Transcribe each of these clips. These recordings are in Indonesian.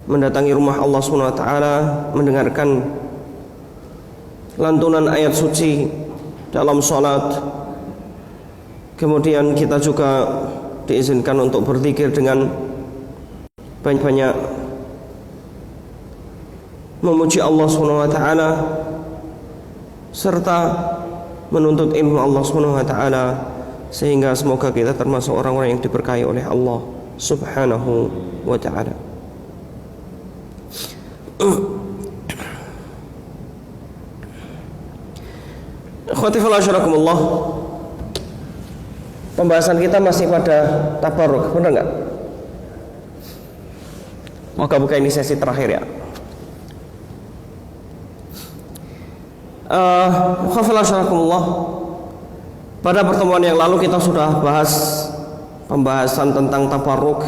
mendatangi rumah Allah Subhanahu wa taala, mendengarkan lantunan ayat suci dalam sholat. Kemudian kita juga diizinkan untuk berzikir dengan banyak-banyak memuji Allah Subhanahu wa taala serta menuntut ilmu Allah Subhanahu wa taala, sehingga semoga kita termasuk orang-orang yang diberkahi oleh Allah Subhanahu wa taala. Akhwati fillah syarakumullah. Pembahasan kita masih pada tabarruk, benar enggak? Moga-moga ini sesi terakhir ya. Akhwati fillah syarakumullah. Pada pertemuan yang lalu kita sudah bahas pembahasan tentang tabarruk,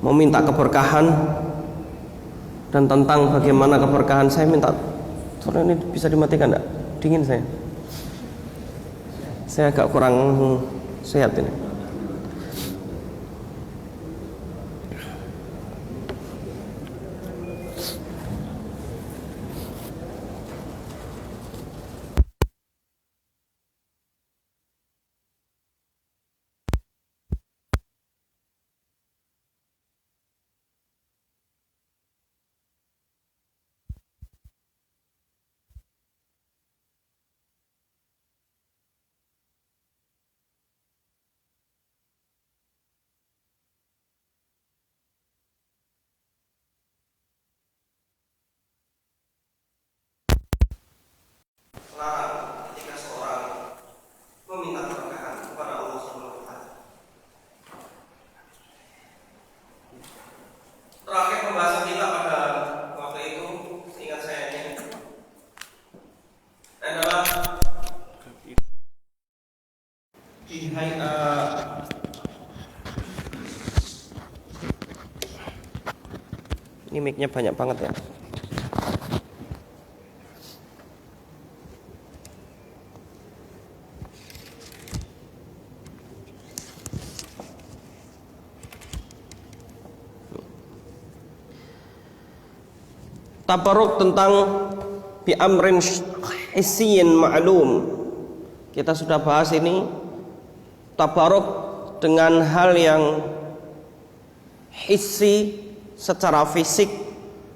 meminta keberkahan, dan tentang bagaimana keberkahan. Saya minta, soalnya ini bisa dimatikan enggak? Dingin saya agak kurang sehat ini. Larang ketika seorang meminta keberkahan kepada Allah Subhanahu wa taala. Terakhir pembahasan kita pada waktu itu, seingat saya ini adalah di ini mic-nya banyak banget ya. Tabarruk tentang bi amrin hissiyin ma'lum. Kita sudah bahas ini. Tabarruk dengan hal yang hissi, secara fisik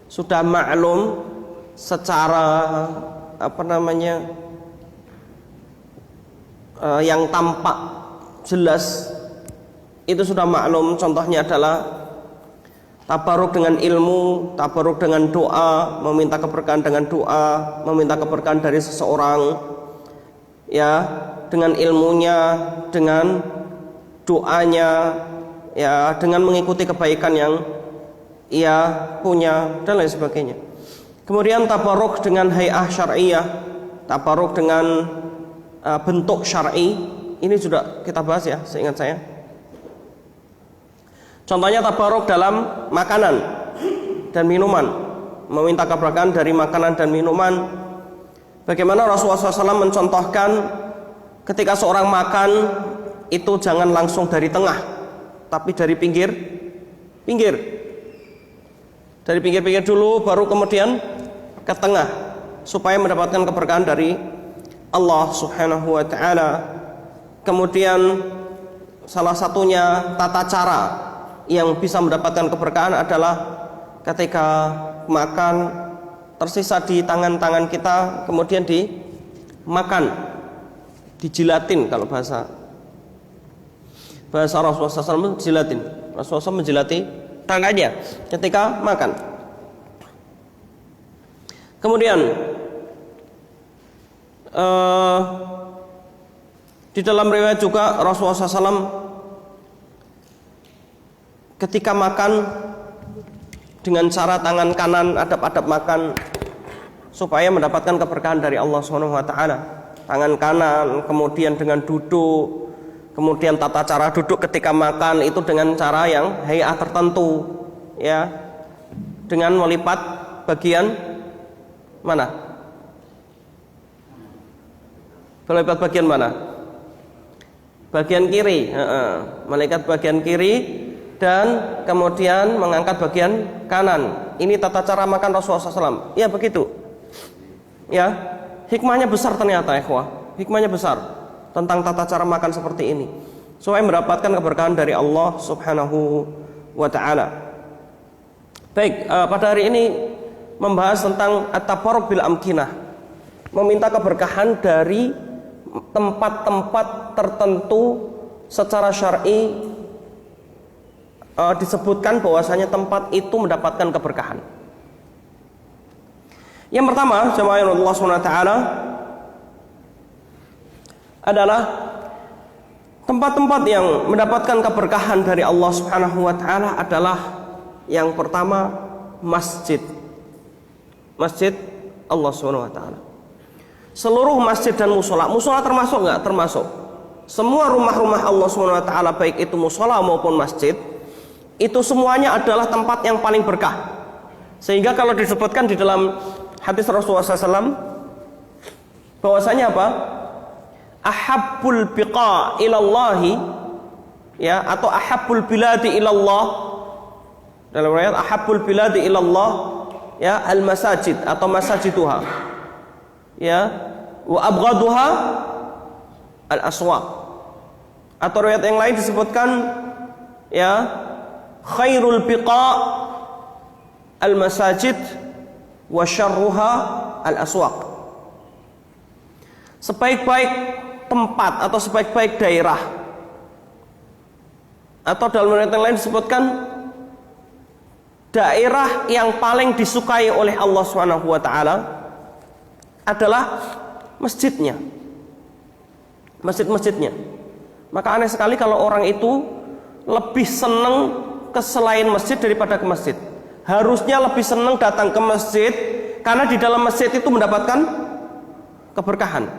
sudah maklum, secara yang tampak jelas itu sudah maklum. Contohnya adalah tabarruk dengan ilmu, tabarruk dengan doa, meminta keberkahan dengan doa, meminta keberkahan dari seseorang, ya, dengan ilmunya, dengan doanya, ya, dengan mengikuti kebaikan yang ia punya dan lain sebagainya. Kemudian tabarruk dengan hay'ah syar'iyah, tabarruk dengan bentuk syar'i, ini juga kita bahas ya, seingat saya. Contohnya tabarruk dalam makanan dan minuman, meminta keberkahan dari makanan dan minuman. Bagaimana Rasulullah SAW mencontohkan ketika seorang makan itu jangan langsung dari tengah, tapi dari pinggir. Dari pinggir-pinggir dulu, baru kemudian ke tengah, supaya mendapatkan keberkahan dari Allah Subhanahu wa ta'ala. Kemudian salah satunya tata cara yang bisa mendapatkan keberkahan adalah ketika makan tersisa di tangan-tangan kita, kemudian dimakan, dijilatin. Kalau bahasa Rasulullah SAW menjilatin. Rasulullah SAW menjilati tangannya ketika makan. Kemudian di dalam riwayat juga Rasulullah SAW ketika makan dengan cara tangan kanan adap-adap makan supaya mendapatkan keberkahan dari Allah Subhanahu wa taala. Tangan kanan, kemudian dengan duduk, kemudian tata cara duduk ketika makan itu dengan cara yang hay'ah tertentu, ya. Dengan melipat bagian mana? Melipat bagian mana? Bagian kiri, melipat bagian kiri. dan kemudian mengangkat bagian kanan. Ini tata cara makan Rasulullah SAW. Ya begitu. Ya, hikmahnya besar ternyata, ikhwah. Hikmahnya besar tentang tata cara makan seperti ini, supaya mendapatkan keberkahan dari Allah Subhanahu wa Ta'ala. Baik, pada hari ini membahas tentang at-tabarruk bil amkinah, meminta keberkahan dari tempat-tempat tertentu secara syar'i. Disebutkan bahwasanya tempat itu mendapatkan keberkahan. Yang pertama, jamaah Allah SWT, adalah tempat-tempat yang mendapatkan keberkahan dari Allah Subhanahu wa Ta'ala adalah yang pertama masjid. Masjid Allah Subhanahu wa Ta'ala. Seluruh masjid dan musola. Musola termasuk enggak? Termasuk. Semua rumah-rumah Allah Subhanahu wa Ta'ala, baik itu musola maupun masjid, itu semuanya adalah tempat yang paling berkah. Sehingga kalau disebutkan di dalam hadis Rasulullah SAW, bahwasanya apa? Ahabbul biqa ilallahi, ya, atau ahabbul biladi ilallah. Dalam riwayat ahabbul biladi ilallah, ya, al masajid atau masajiduha, ya, wa abghaduha al aswaq. Atau riwayat yang lain disebutkan, ya, khairul biqa al masajid wa syarruha al aswaq. Sebaik-baik tempat atau sebaik-baik daerah, atau dalam riwayat yang lain disebutkan daerah yang paling disukai oleh Allah Subhanahu wa Ta'ala adalah masjidnya, masjid-masjidnya. Maka aneh sekali kalau orang itu lebih senang ke selain masjid daripada ke masjid. Harusnya lebih senang datang ke masjid, karena di dalam masjid itu mendapatkan keberkahan.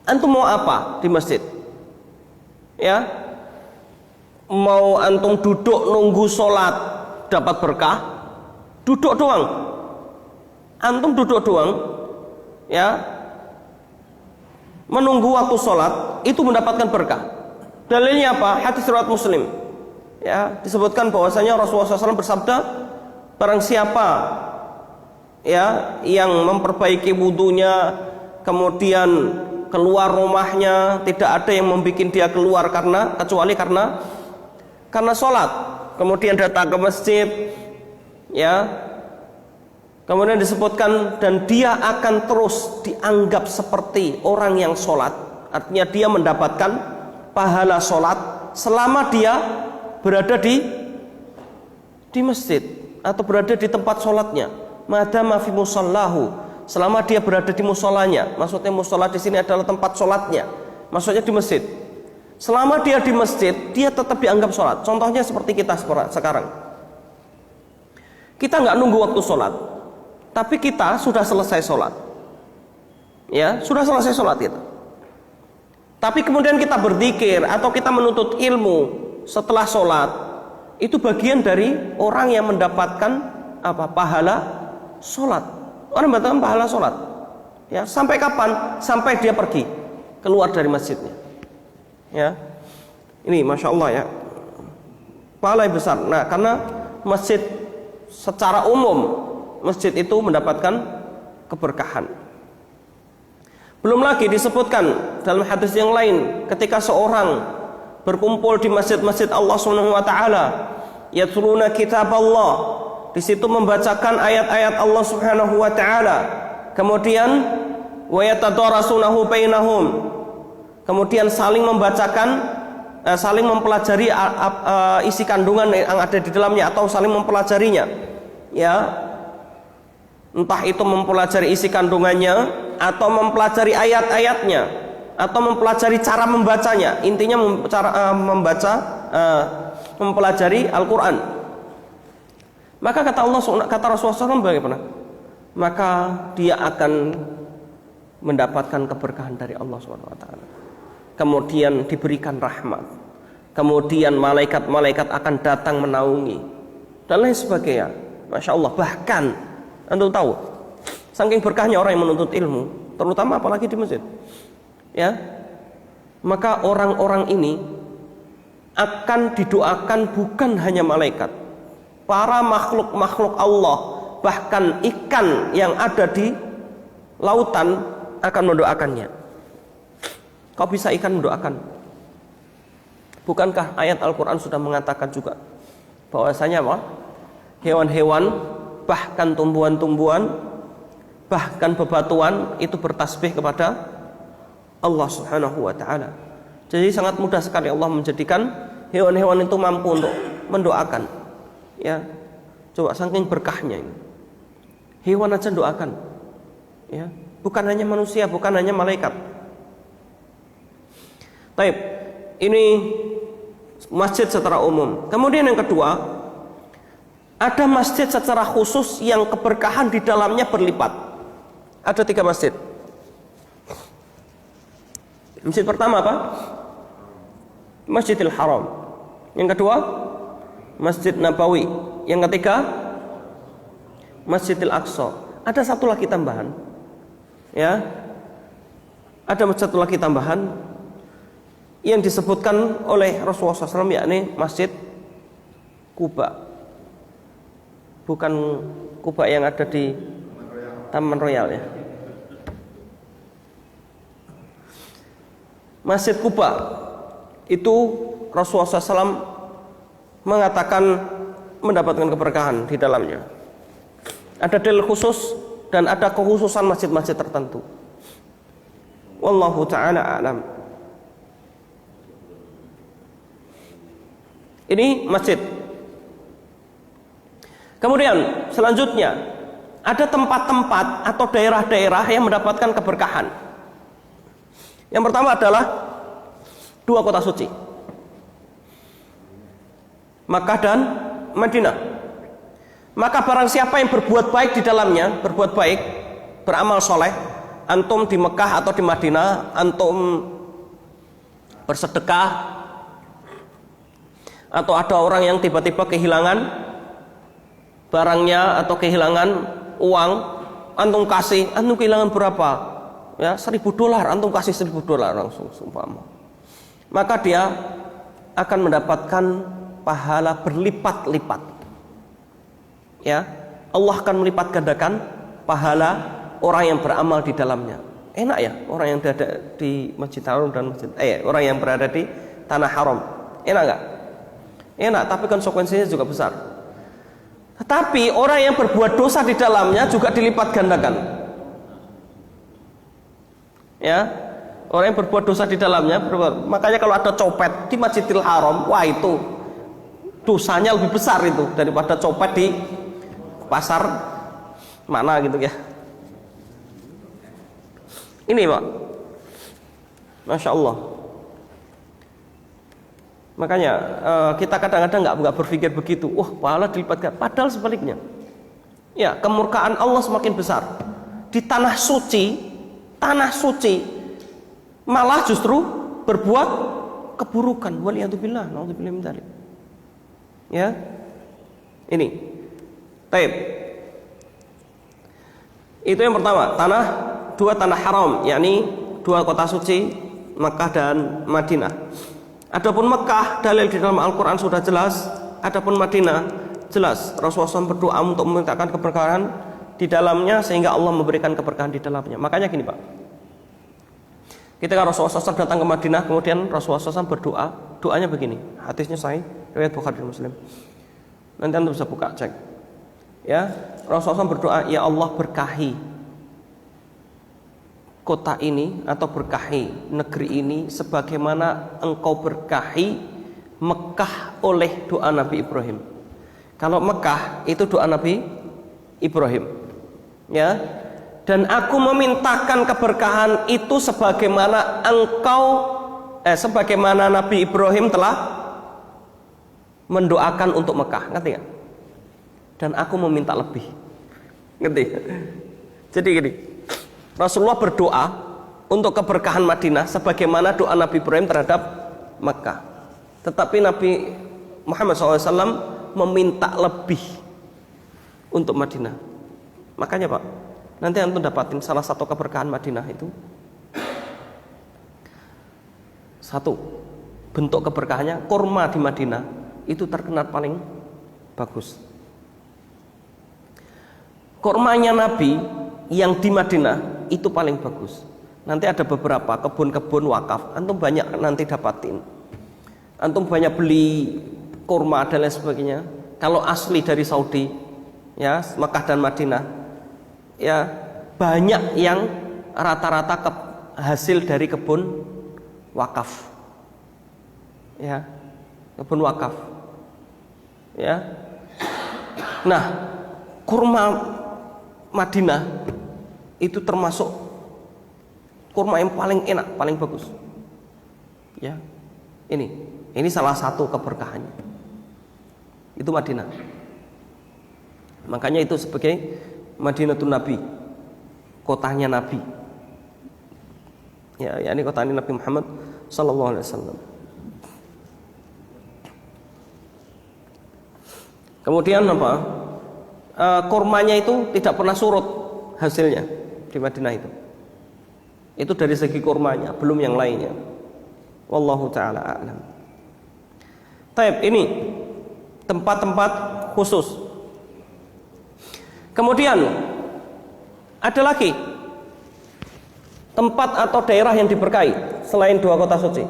Antum mau apa di masjid? Ya, mau antum duduk nunggu sholat dapat berkah? Duduk doang. Antum duduk doang, ya, menunggu waktu sholat itu mendapatkan berkah. Dalilnya apa? Hadis riwayat Muslim. Ya, disebutkan bahwasanya Rasulullah SAW bersabda, barang siapa, ya, yang memperbaiki wudunya, kemudian keluar rumahnya, tidak ada yang membuat dia keluar kecuali karena sholat, kemudian datang ke masjid, ya, kemudian disebutkan, dan dia akan terus dianggap seperti orang yang sholat. Artinya dia mendapatkan pahala sholat selama dia berada di masjid atau berada di tempat sholatnya. Madama fi musallahu, selama dia berada di musolanya. Maksudnya musola di sini adalah tempat sholatnya, maksudnya di masjid. Selama dia di masjid, dia tetap dianggap sholat. Contohnya seperti kita sekarang. Kita nggak nunggu waktu sholat, tapi kita sudah selesai sholat. Ya, sudah selesai sholat kita. Tapi kemudian kita berzikir atau kita menuntut ilmu setelah sholat, itu bagian dari orang yang mendapatkan apa? Pahala sholat. Orang mendapatkan pahala sholat. Ya, sampai kapan? Sampai dia pergi keluar dari masjidnya. Ya, ini masya Allah, ya, pahala yang besar. Nah, karena masjid secara umum, masjid itu mendapatkan keberkahan. Belum lagi disebutkan dalam hadis yang lain, ketika seorang berkumpul di masjid-masjid Allah Subhanahu wa Ta'ala, yatluna kitab Allah, di situ membacakan ayat-ayat Allah Subhanahu wa Ta'ala, kemudian wa yatadarasunahu bainahum, kemudian saling membacakan, saling mempelajari isi kandungan yang ada di dalamnya, atau saling mempelajarinya, ya, entah itu mempelajari isi kandungannya atau mempelajari ayat-ayatnya, atau mempelajari cara membacanya. Intinya mempelajari Al-Quran. Maka kata Rasulullah SAW bagaimana? Maka dia akan mendapatkan keberkahan dari Allah SWT. Kemudian diberikan rahmat, kemudian malaikat-malaikat akan datang menaungi, dan lain sebagainya. Masya Allah. Bahkan antum tahu, saking berkahnya orang yang menuntut ilmu, terutama apalagi di masjid, ya, maka orang-orang ini akan didoakan bukan hanya malaikat, para makhluk-makhluk Allah, bahkan ikan yang ada di lautan akan mendoakannya. Kok bisa ikan mendoakan? Bukankah ayat Al-Quran sudah mengatakan juga bahwasanya apa? Hewan-hewan, bahkan tumbuhan-tumbuhan, bahkan bebatuan itu bertasbih kepada Allah Subhanahu wa ta'ala. Jadi sangat mudah sekali Allah menjadikan hewan-hewan itu mampu untuk mendoakan. Ya, coba saking berkahnya ini. Hewan aja doakan. Ya, bukan hanya manusia, bukan hanya malaikat. Baik, ini masjid secara umum. Kemudian yang kedua, ada masjid secara khusus yang keberkahan di dalamnya berlipat. Ada 3 masjid. Masjid pertama apa? Masjidil Haram. Yang kedua, Masjid Nabawi. Yang ketiga, Masjidil Aqsa. Ada satu lagi tambahan. Ya. Ada satu lagi tambahan yang disebutkan oleh Rasulullah SAW, yakni Masjid Quba. Bukan Quba yang ada di Taman Royal ya. Masjid Quba itu Rasulullah SAW mengatakan mendapatkan keberkahan di dalamnya. Ada dalil khusus dan ada kekhususan masjid-masjid tertentu. Wallahu ta'ala a'lam. Ini masjid. Kemudian selanjutnya ada tempat-tempat atau daerah-daerah yang mendapatkan keberkahan. Yang pertama adalah 2 kota suci, Makkah dan Madinah. Maka barang siapa yang berbuat baik di dalamnya, berbuat baik, beramal soleh, antum di Mekah atau di Madinah, antum bersedekah, atau ada orang yang tiba-tiba kehilangan barangnya atau kehilangan uang, antum kasih, antum kehilangan berapa? Ya, $1.000, antum kasih $1.000 langsung seumpama. Maka dia akan mendapatkan pahala berlipat-lipat. Ya, Allah akan melipat gandakan pahala orang yang beramal di dalamnya. Enak ya, orang yang berada di Masjid Haram dan orang yang berada di tanah haram. Enak enggak? Enak, tapi konsekuensinya juga besar. Tetapi orang yang berbuat dosa di dalamnya juga dilipat gandakan. Ya, orang yang berbuat dosa di dalamnya, makanya kalau ada copet di Masjidil Haram, wah itu dosanya lebih besar itu daripada copet di pasar mana gitu ya. Ini Pak, Masya Allah. Makanya kita kadang-kadang nggak berpikir begitu. Wah, pahala dilipat. Padahal sebaliknya. Ya, kemurkaan Allah semakin besar di tanah suci malah justru berbuat keburukan. Waliyadzubillah, naudzubillah min dzalik. Ya, ini. Taib. Itu yang pertama, 2 tanah haram, yakni 2 kota suci, Makkah dan Madinah. Adapun Mekah, dalil di dalam Al-Quran sudah jelas. Adapun Madinah, jelas Rasulullah SAW berdoa untuk memintakan keberkahan di dalamnya, sehingga Allah memberikan keberkahan di dalamnya. Makanya gini Pak, ketika Rasulullah SAW datang ke Madinah, kemudian Rasulullah SAW berdoa. Doanya begini, hadisnya sahih, riwayat Bukhari dan Muslim. Nanti anda bisa buka, cek. Ya, Rasulullah SAW berdoa, ya Allah berkahi kota ini atau berkahi negeri ini sebagaimana engkau berkahi Mekah oleh doa Nabi Ibrahim. Kalau Mekah itu doa Nabi Ibrahim, ya. Dan aku memintakan keberkahan itu sebagaimana sebagaimana Nabi Ibrahim telah mendoakan untuk Mekah, ngerti nggak? Dan aku meminta lebih, ngerti? Jadi gini, Rasulullah berdoa untuk keberkahan Madinah sebagaimana doa Nabi Ibrahim terhadap Mekah. Tetapi Nabi Muhammad SAW meminta lebih untuk Madinah. Makanya Pak, nanti antum dapatin salah satu keberkahan Madinah itu, 1, bentuk keberkahannya, kurma di Madinah itu terkenal paling bagus. Kurmanya Nabi yang di Madinah itu paling bagus. Nanti ada beberapa kebun-kebun wakaf, antum banyak nanti dapatin. Antum banyak beli kurma dan lain sebagainya. Kalau asli dari Saudi, ya Mekah dan Madinah, ya banyak yang rata-rata hasil dari kebun wakaf, ya kebun wakaf, ya. Nah, kurma Madinah itu termasuk kurma yang paling enak, paling bagus, ya. Ini salah satu keberkahannya. Itu Madinah. Makanya itu sebagai Madinatun Nabi, kotanya Nabi. Ya, ini kotanya Nabi Muhammad sallallahu alaihi wasallam. Kemudian apa? Kurmanya itu tidak pernah surut hasilnya di Madinah itu. Itu dari segi kurmanya, belum yang lainnya. Wallahu taala a'lam. Taib, ini tempat-tempat khusus. Kemudian ada lagi tempat atau daerah yang diberkahi selain dua kota suci.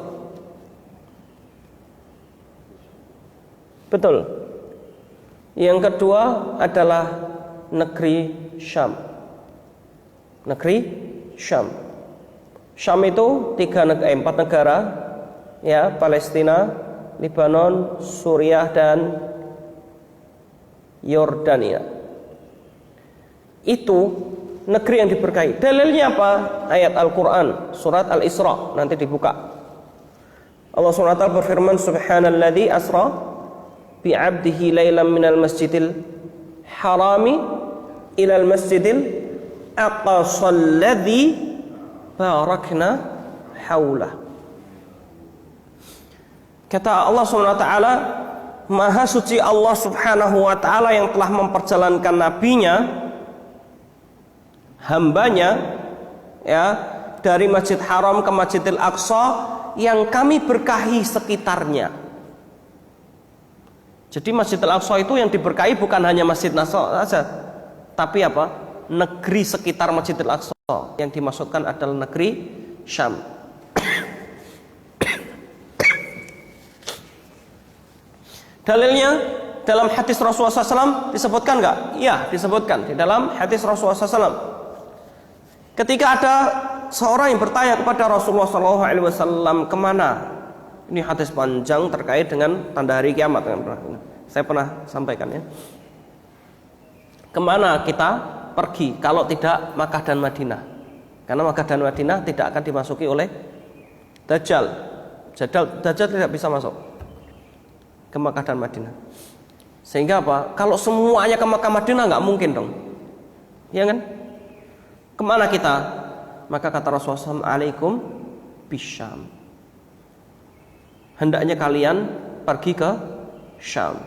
Betul. Yang kedua adalah negeri Syam. Negeri Syam. Syam itu 4 negara, ya, Palestina, Lebanon, Suriah dan Yordania. Itu negeri yang diberkahi. Dalilnya apa? Ayat Al-Quran, surat Al-Isra, nanti dibuka. Allah SWT berfirman, Subhanalladzi asra bi'abdihi laylan minal masjidil harami ilal masjidil aqsalladzi barakna haulah. Kata Allah SWT, Maha suci Allah Subhanahu wa ta'ala yang telah memperjalankan nabinya, hambanya, ya, dari Masjid Haram ke Masjidil Aqsa yang kami berkahi sekitarnya. Jadi Masjidil Aqsa itu yang diberkahi bukan hanya Masjid Nasr saja, tapi apa? Negeri sekitar Masjidil Aqsa. Yang dimaksudkan adalah negeri Syam. Dalilnya dalam hadis Rasulullah SAW disebutkan enggak? Iya, disebutkan di dalam hadis Rasulullah SAW. Ketika ada seorang yang bertanya kepada Rasulullah SAW, kemana? Ini hadis panjang terkait dengan tanda hari kiamat. Saya pernah sampaikan, ya. Kemana kita pergi kalau tidak Makkah dan Madinah? Karena Makkah dan Madinah tidak akan dimasuki oleh Dajjal. Dajjal tidak bisa masuk ke Makkah dan Madinah. Sehingga apa? Kalau semuanya ke Makkah Madinah nggak mungkin dong, ya kan? Kemana kita? Maka kata Rasulullah SAW, alaikum bisyam. Hendaknya kalian pergi ke Syam,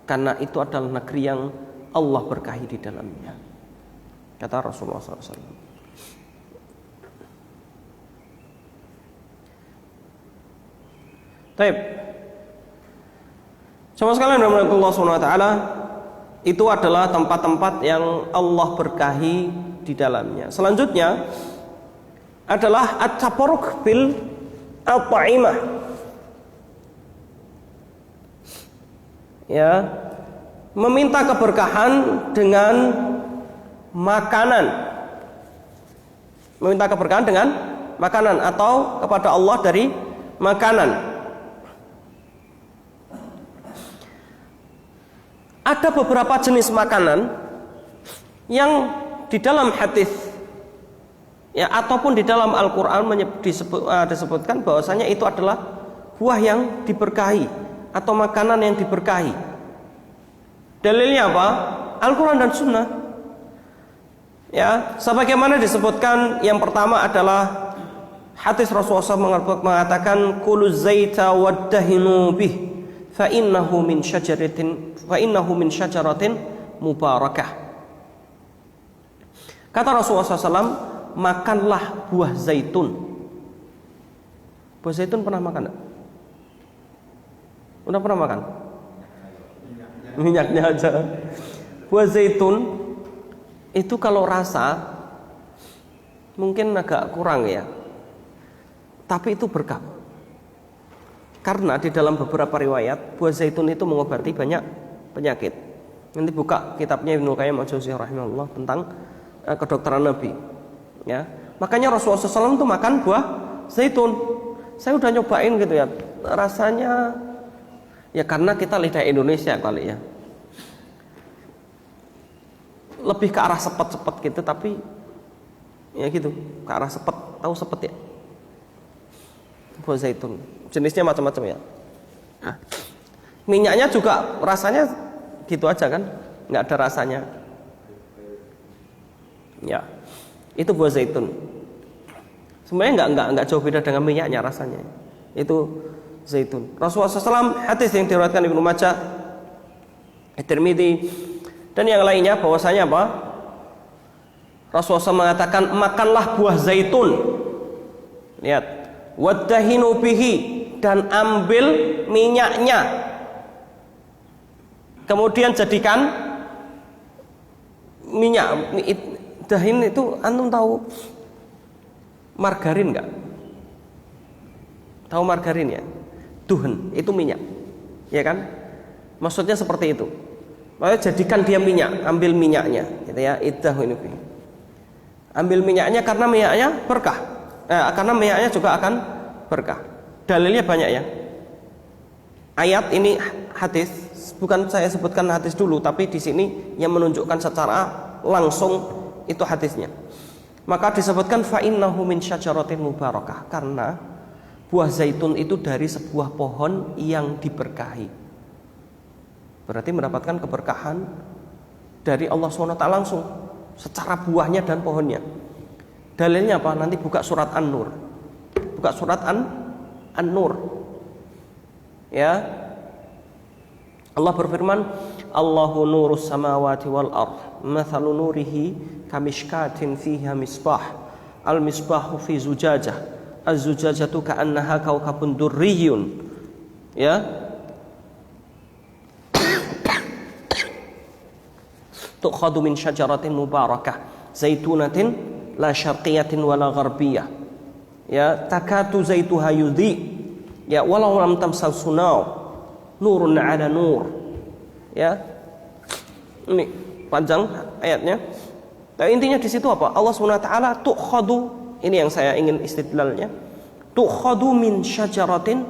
karena itu adalah negeri yang Allah berkahi di dalamnya, kata Rasulullah SAW. Taib. Sama sekalian Allah SWT, itu adalah tempat-tempat yang Allah berkahi di dalamnya. Selanjutnya adalah at-tabarruk bil at-ta'imah. Ya, meminta keberkahan dengan makanan. Meminta keberkahan dengan makanan atau kepada Allah dari makanan. Ada beberapa jenis makanan yang di dalam hadis, ya, ataupun di dalam Al-Quran disebutkan bahwasanya itu adalah buah yang diberkahi atau makanan yang diberkahi. Dalilnya apa? Al-Quran dan Sunnah. Ya, sebagaimana disebutkan, yang pertama adalah hadis Rasulullah SAW mengatakan, "Kulu zaita waddahinu bih, fa innahu min syajaratin mubarakah." Kata Rasulullah SAW, makanlah buah zaitun. Buah zaitun pernah makan? Udah pernah makan? Minyaknya aja. Buah zaitun itu kalau rasa mungkin agak kurang ya, tapi itu berkah. Karena di dalam beberapa riwayat buah zaitun itu mengobati banyak penyakit. Nanti buka kitabnya Ibnu Qayyim al-Jauziyah rahimahullah tentang kedokteran Nabi. Ya, makanya Rasulullah SAW itu makan buah zaitun. Saya udah nyobain gitu ya, rasanya ya karena kita lidah Indonesia kali ya, lebih ke arah sepet-sepet gitu, tapi ya gitu, ke arah sepet. Tahu sepet ya? Buah zaitun jenisnya macam-macam ya. Minyaknya juga rasanya gitu aja kan, nggak ada rasanya ya. Itu buah zaitun. Sebenarnya nggak jauh beda dengan minyaknya rasanya. Itu zaitun. Rasulullah SAW, hadis yang diriwayatkan Ibnu Majah, At-Tirmidzi dan yang lainnya, bahwasanya apa? Rasulullah SAW mengatakan, makanlah buah zaitun. Lihat, wadahinu bihi, dan ambil minyaknya. Kemudian jadikan minyak. Dahin itu antum tahu margarin nggak? Tahu margarin ya? Duhen itu minyak, ya kan? Maksudnya seperti itu. Lalu jadikan dia minyak, ambil minyaknya, gitu ya. Idahun ini. Ambil minyaknya karena minyaknya berkah. Karena minyaknya juga akan berkah. Dalilnya banyak ya. Ayat ini hadis, bukan saya sebutkan hadis dulu, tapi di sini yang menunjukkan secara langsung itu hadisnya. Maka disebutkan fa innahu min syajaratin mubarakah, karena buah zaitun itu dari sebuah pohon yang diberkahi. Berarti mendapatkan keberkahan dari Allah SWT langsung secara buahnya dan pohonnya. Dalilnya apa? Nanti buka surat An-Nur. Buka surat An-Nur. Ya. Allah berfirman, Allahu nurus samawati wal ard, mathalu nurihi kamishkatin fiha misbah, al misbahu fi zujajah, az-zujajatu ka'annaha kawkabun durriyun. Ya. Tukhadu min syajaratin mubarakah zaitunatin la syarqiyatin wala gharbiyah. Ya, takatu zaituha yudhi. Ya, walau lam tamsal sunau nurun ala nur. Ya, ini panjang ayatnya. Nah, intinya di situ apa? Allah SWT tukhadu, ini yang saya ingin istidlalnya. Tukhadu min syajaratin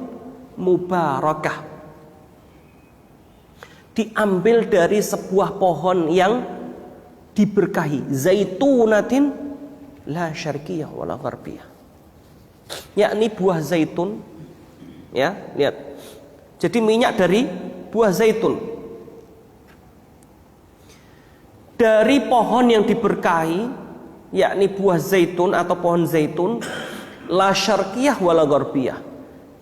mubarakah, diambil dari sebuah pohon yang diberkahi, zaitunatin la syarqiyah wala gharbiyah, yakni buah zaitun. Ya, lihat. Jadi minyak dari buah zaitun, dari pohon yang diberkahi, yakni buah zaitun atau pohon zaitun, la syarqiyah wala gharbiyah,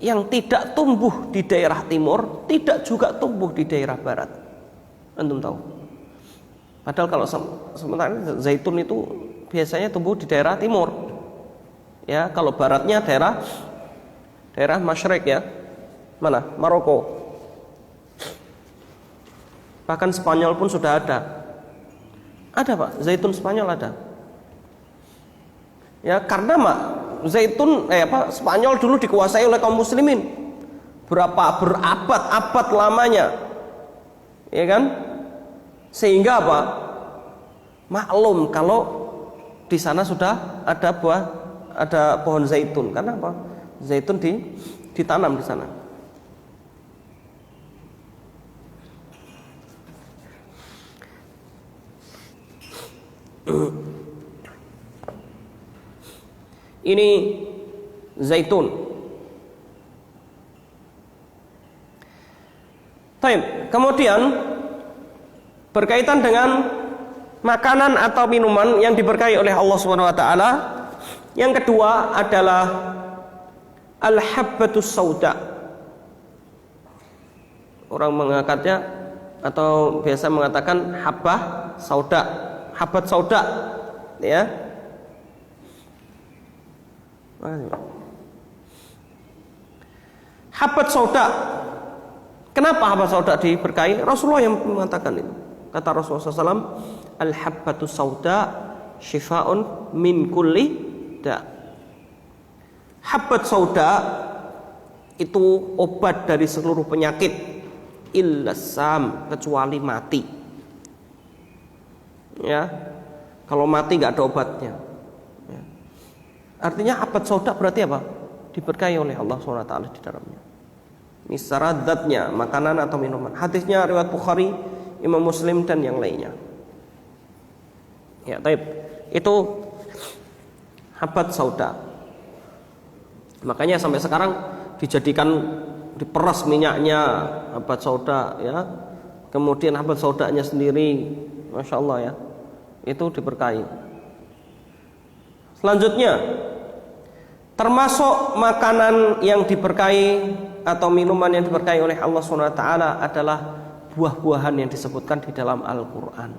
yang tidak tumbuh di daerah timur, tidak juga tumbuh di daerah barat. Antum tahu? Padahal kalau sementara zaitun itu biasanya tumbuh di daerah timur. Ya, kalau baratnya daerah Masyriq ya. Mana? Maroko. Bahkan Spanyol pun sudah ada. Ada Pak, zaitun Spanyol ada. Ya, karena zaitun Spanyol dulu dikuasai oleh kaum muslimin. Berabad-abad lamanya. Ya kan? Sehingga apa? Maklum kalau di sana sudah ada pohon zaitun. Karena apa? Zaitun ditanam di sana. Ini zaitun. Baik, kemudian berkaitan dengan makanan atau minuman yang diberkahi oleh Allah Subhanahu wa taala, yang kedua adalah al-habbatus sauda. Orang mengangkatnya atau biasa mengatakan habbah sauda. Habbat sauda, ya. Habbat sauda Kenapa habbat sauda diberkahi? Rasulullah yang mengatakan itu. Kata Rasulullah SAW, al-habbatu sauda syifa'un min kulli da. Habbat sauda itu obat dari seluruh penyakit, illasam, kecuali mati. Ya, kalau mati nggak ada obatnya. Ya. Artinya habbat sauda berarti apa? Diberkahi oleh Allah SWT di dalamnya. Ini secara zatnya, makanan atau minuman. Hadisnya riwayat Bukhari, Imam Muslim dan yang lainnya. Ya, taib. Itu habbat sauda. Makanya sampai sekarang dijadikan, diperas minyaknya habbat sauda, ya. Kemudian habbat saudanya sendiri, masya Allah ya, itu diberkahi. Selanjutnya, termasuk makanan yang diberkahi atau minuman yang diberkahi oleh Allah SWT adalah buah-buahan yang disebutkan di dalam Al-Quran.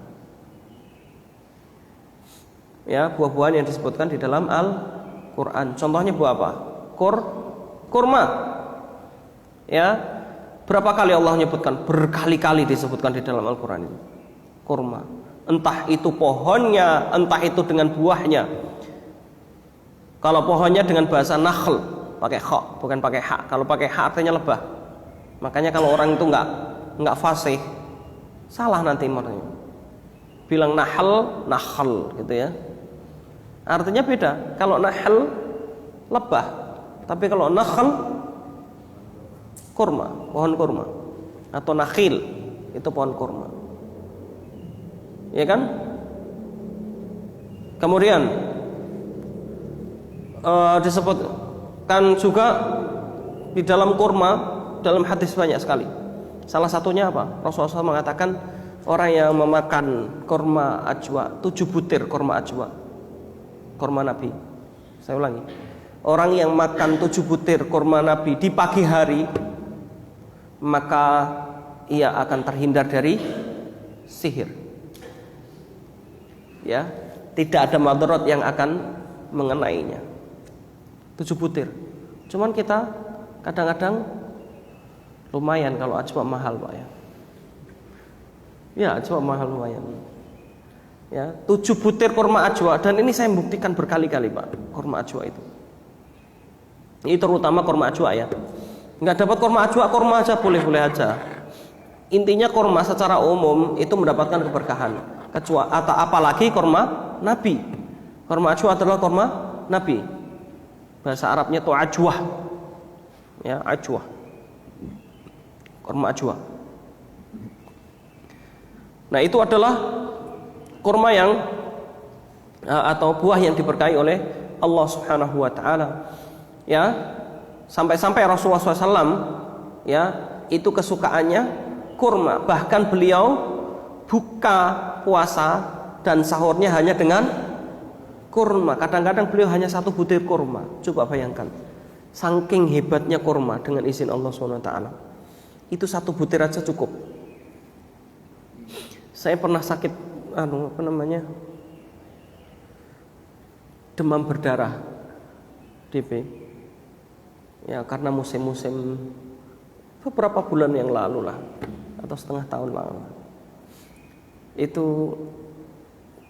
Ya, buah-buahan yang disebutkan di dalam Al-Quran. Contohnya buah apa? Kurma. Ya, berapa kali Allah menyebutkan? Berkali-kali disebutkan di dalam Al-Quran itu. Kurma. Entah itu pohonnya, entah itu dengan buahnya. Kalau pohonnya dengan bahasa nakhl, pakai kha, bukan pakai ha. Kalau pakai ha artinya lebah. Makanya kalau orang itu enggak fasih, salah nanti maknanya. Bilang nakhl gitu ya. Artinya beda. Kalau nakhl lebah, tapi kalau nakhl kurma, pohon kurma. Atau nakhil, itu pohon kurma. Ya kan? Kemudian disebutkan juga di dalam kurma, dalam hadis banyak sekali. Salah satunya apa? Rasulullah SAW mengatakan orang yang memakan kurma ajwa, 7 butir kurma ajwa, kurma Nabi. Saya ulangi, orang yang makan 7 butir kurma Nabi di pagi hari, maka ia akan terhindar dari sihir. Ya, tidak ada madarat yang akan mengenainya. 7 butir. Cuman kita kadang-kadang lumayan kalau ajwa mahal, Pak ya. Ya, ajwa mahal lumayan. Ya, 7 butir kurma ajwa, dan ini saya membuktikan berkali-kali, Pak, kurma ajwa itu. Ini terutama kurma ajwa ya. Enggak dapat kurma ajwa, kurma aja boleh-boleh aja. Intinya kurma secara umum itu mendapatkan keberkahan. Kecuali atau apalagi kurma Nabi. Kurma ajwa adalah kurma Nabi. Bahasa Arabnya itu ajwah. Ya, ajwah. Kurma ajwah. Nah, itu adalah kurma yang atau buah yang diberkahi oleh Allah Subhanahu wa taala. Ya, sampai-sampai Rasulullah SAW ya, itu kesukaannya kurma. Bahkan beliau buka puasa dan sahurnya hanya dengan kurma. Kadang-kadang beliau hanya 1 butir kurma. Coba bayangkan, saking hebatnya kurma dengan izin Allah SWT. Itu 1 butir aja cukup. Saya pernah sakit demam berdarah, DP. Ya, karena musim-musim beberapa bulan yang lalu lah, atau setengah tahun lalu. Itu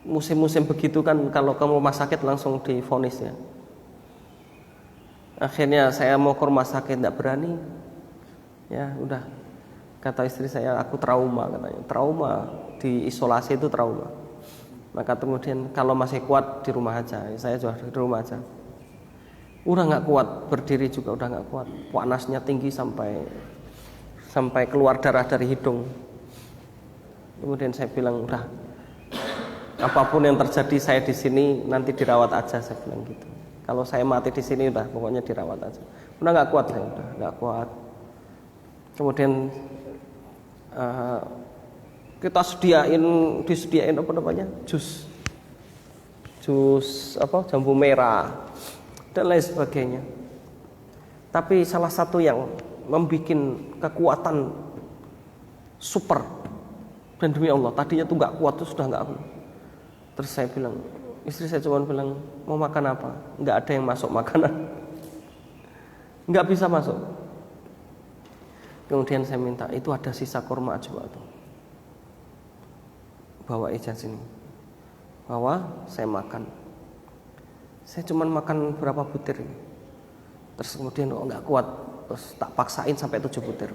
musim-musim begitu kan, kalau kamu rumah sakit langsung divonis ya. Akhirnya saya mau ke rumah sakit, tidak berani. Ya udah, kata istri saya, aku trauma katanya. Trauma, diisolasi itu trauma. Maka kemudian kalau masih kuat di rumah aja. Saya juga di rumah aja. Udah nggak kuat, berdiri juga udah nggak kuat. Panasnya tinggi sampai keluar darah dari hidung. Kemudian saya bilang, udah, apapun yang terjadi saya di sini nanti dirawat aja, saya bilang gitu. Kalau saya mati di sini udah pokoknya dirawat aja. Udah nggak kuat saya, udah nggak kuat. Kemudian kita disediain apa namanya, jus apa, jambu merah dan lain sebagainya. Tapi salah satu yang membuat kekuatan super, dan demi Allah tadinya tuh nggak kuat, tuh sudah nggak kuat. Terus saya bilang, istri saya cuma bilang, mau makan apa? Nggak ada yang masuk makanan, nggak bisa masuk. Kemudian saya minta, itu ada sisa kurma ajwa tuh, bawa aja sini. Bawa, saya makan. Saya cuma makan berapa butir ini. Terus kemudian nggak kuat, terus tak paksain sampai 7 butir.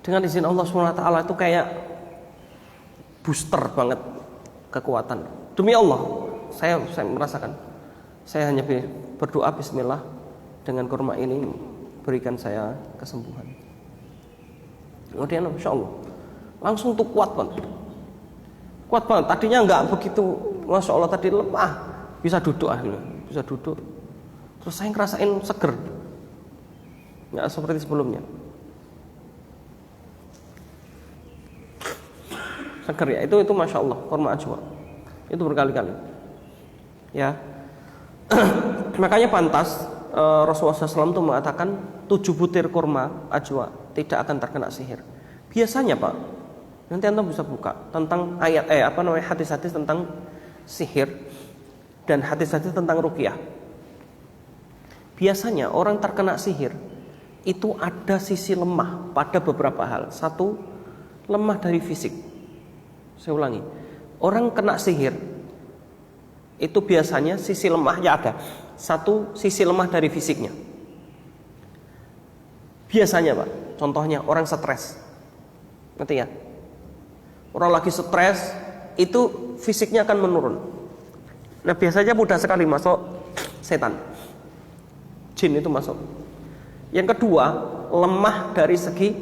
Dengan izin Allah SWT itu kayak booster banget kekuatan. Demi Allah, saya merasakan. Saya hanya berdoa bismillah, dengan kurma ini berikan saya kesembuhan. Kemudian insya Allah langsung tuh kuat banget. Kuat banget. Tadinya nggak begitu, masya Allah tadi lemah, bisa duduk akhirnya, bisa duduk. Terus saya ngerasain seger, nggak seperti sebelumnya. Seger ya, itu masya Allah kurma ajwa. Itu berkali-kali. Ya, makanya pantas Rasulullah SAW itu mengatakan 7 butir kurma ajwa tidak akan terkena sihir. Biasanya Pak, nanti Anda bisa buka tentang ayat hadis-hadis tentang sihir dan hadis-hadis tentang ruqyah. Biasanya orang terkena sihir itu ada sisi lemah pada beberapa hal. Satu, lemah dari fisik. Saya ulangi, orang kena sihir itu biasanya sisi lemahnya ada. Satu, sisi lemah dari fisiknya. Biasanya Pak, contohnya orang stres, ngerti ya? Orang lagi stres itu fisiknya akan menurun. Nah biasanya mudah sekali masuk setan, jin itu masuk. Yang kedua, lemah dari segi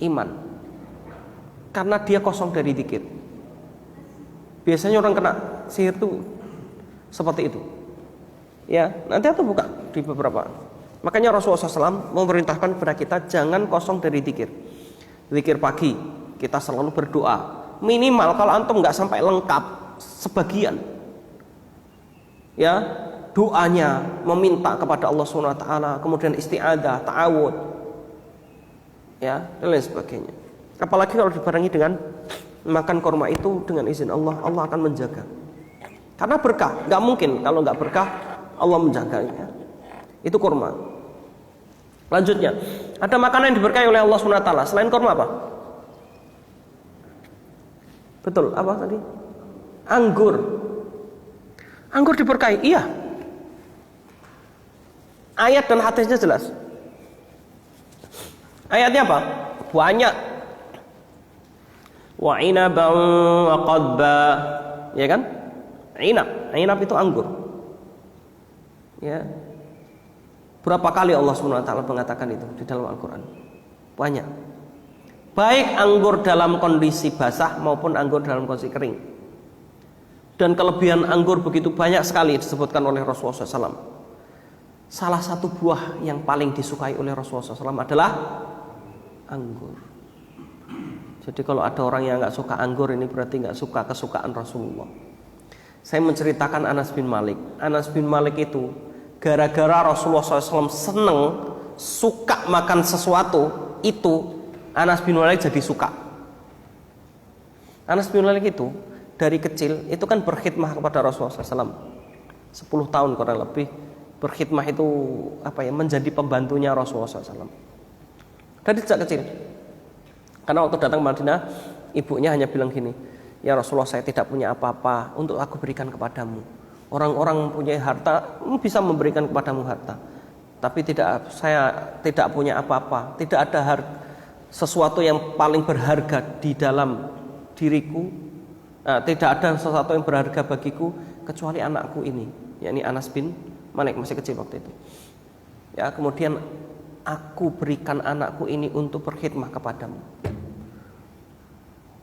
iman, karena dia kosong dari zikir. Biasanya orang kena sihir itu seperti itu. Ya, nanti aku buka di beberapa. Makanya Rasulullah SAW memerintahkan kepada kita jangan kosong dari zikir. Zikir pagi kita selalu berdoa. Minimal kalau antum nggak sampai lengkap sebagian, ya doanya meminta kepada Allah SWT, kemudian isti'adzah, ta'awud, ya dan lain sebagainya. Apalagi kalau dibarengi dengan makan kurma itu dengan izin Allah, Allah akan menjaga. Karena berkah, nggak mungkin kalau nggak berkah Allah menjaganya. Itu kurma. Lanjutnya, ada makanan yang diberkahi oleh Allah SWT selain kurma apa? Betul, apa tadi? Anggur. Anggur diberkahi, iya. Ayat dan hadisnya jelas. Ayatnya apa? Banyak. Wa inaban wa qadba, ya kan? Inab itu anggur. Ya. Berapa kali Allah SWT mengatakan itu di dalam Al-Quran? Banyak. Baik anggur dalam kondisi basah maupun anggur dalam kondisi kering. Dan kelebihan anggur begitu banyak sekali disebutkan oleh Rasulullah SAW. Salah satu buah yang paling disukai oleh Rasulullah SAW adalah anggur. Jadi kalau ada orang yang nggak suka anggur, ini berarti nggak suka kesukaan Rasulullah. Saya menceritakan Anas bin Malik. Anas bin Malik itu gara-gara Rasulullah SAW seneng, suka makan sesuatu, itu Anas bin Malik jadi suka. Anas bin Malik itu dari kecil itu kan berkhidmah kepada Rasulullah SAW 10 tahun kurang lebih. Berkhidmah itu menjadi pembantunya Rasulullah SAW dari sejak kecil. Karena waktu datang Madinah, ibunya hanya bilang gini, ya Rasulullah, saya tidak punya apa-apa untuk aku berikan kepadamu. Orang-orang punya harta bisa memberikan kepadamu harta, tapi saya tidak punya apa-apa. Tidak ada sesuatu yang paling berharga di dalam diriku. Tidak ada sesuatu yang berharga bagiku kecuali anakku ini, yakni Anas bin Malik, masih kecil waktu itu. Ya, kemudian aku berikan anakku ini untuk berkhidmah kepadamu.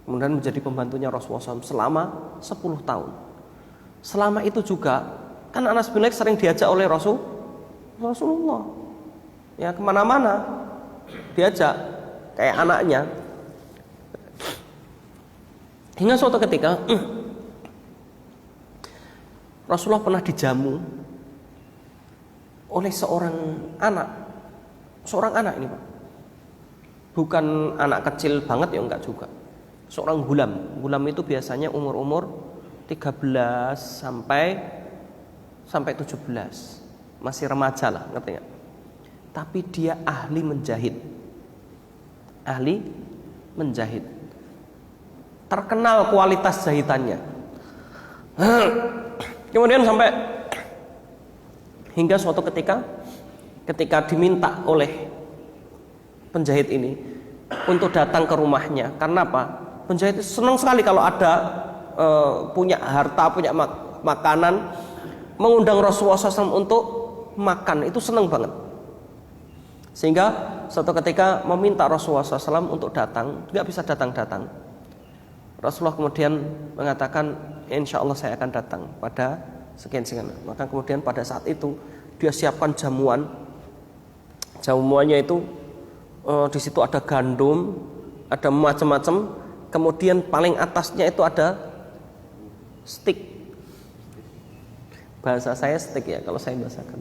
Kemudian menjadi pembantunya Rasulullah SAW selama 10 tahun. Selama itu juga kan Anas bin Malik sering diajak oleh Rasulullah, ya kemana-mana diajak kayak anaknya. Hingga suatu ketika Rasulullah pernah dijamu oleh seorang anak ini Pak. Bukan anak kecil banget ya, enggak juga. Seorang gulam itu biasanya umur 13 sampai 17, masih remaja lah, ngerti nggak? Tapi dia ahli menjahit. ahli menjahit. Terkenal kualitas jahitannya. Kemudian sampai hingga suatu ketika diminta oleh penjahit ini untuk datang ke rumahnya. Karena apa? Penjahit senang sekali kalau ada punya harta, punya makanan, mengundang Rasulullah SAW untuk makan, itu senang banget. Sehingga suatu ketika meminta Rasulullah SAW untuk datang, nggak bisa datang-datang. Rasulullah kemudian mengatakan, insya Allah saya akan datang pada sekian-sekian. Maka kemudian pada saat itu dia siapkan jamuannya itu di situ ada gandum, ada macam-macam. Kemudian paling atasnya itu ada steak. Bahasa saya steak ya kalau saya bahasakan.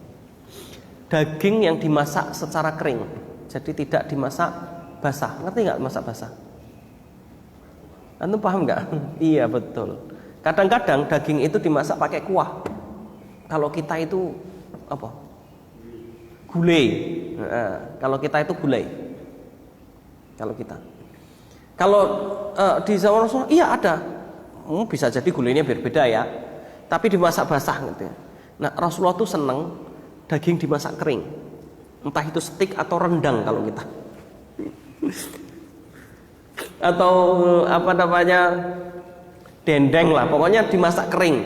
Daging yang dimasak secara kering, jadi tidak dimasak basah. Ngerti nggak masak basah? Antum paham nggak? Iya betul. Kadang-kadang daging itu dimasak pakai kuah. Kalau kita itu apa? Gulai. Nah, kalau kita itu gulai. Kalau di zaman Rasulullah, iya ada. Bisa jadi gulainya berbeda ya. Tapi dimasak basah gitu ya. Nah Rasulullah tuh seneng daging dimasak kering, entah itu steak atau rendang kalau kita, atau apa namanya dendeng lah, pokoknya dimasak kering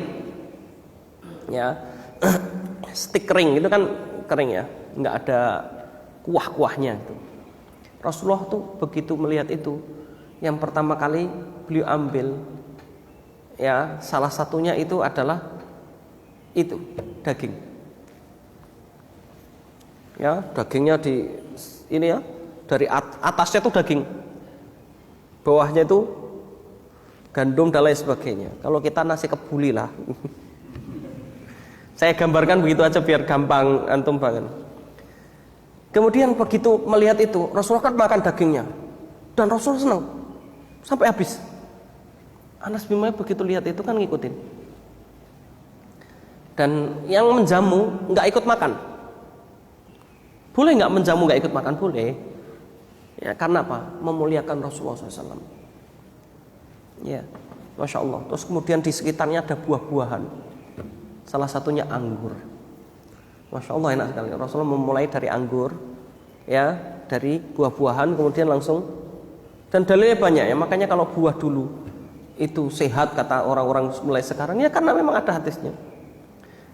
ya. Steak kering itu kan kering ya, nggak ada kuah-kuahnya itu. Rasulullah tuh begitu melihat itu, yang pertama kali beliau ambil ya, salah satunya itu adalah itu daging. Ya, dagingnya di ini ya, dari atasnya itu daging, bawahnya itu gandum dan lain sebagainya. Kalau kita nasi kebuli lah. Saya gambarkan begitu aja biar gampang antum banget. Kemudian begitu melihat itu, Rasulullah kan makan dagingnya, dan Rasulullah senang sampai habis. Anas bin Malik begitu lihat itu kan ngikutin. Dan yang menjamu nggak ikut makan. Boleh nggak menjamu nggak ikut makan? Boleh. Ya, karena apa? Memuliakan Rasulullah SAW. Ya, masya Allah. Terus kemudian di sekitarnya ada buah-buahan. Salah satunya anggur. Masya Allah enak sekali. Rasulullah memulai dari anggur, ya, dari buah-buahan, kemudian langsung. Dan dalilnya banyak ya. Makanya kalau buah dulu itu sehat kata orang-orang mulai sekarang ya karena memang ada hadisnya.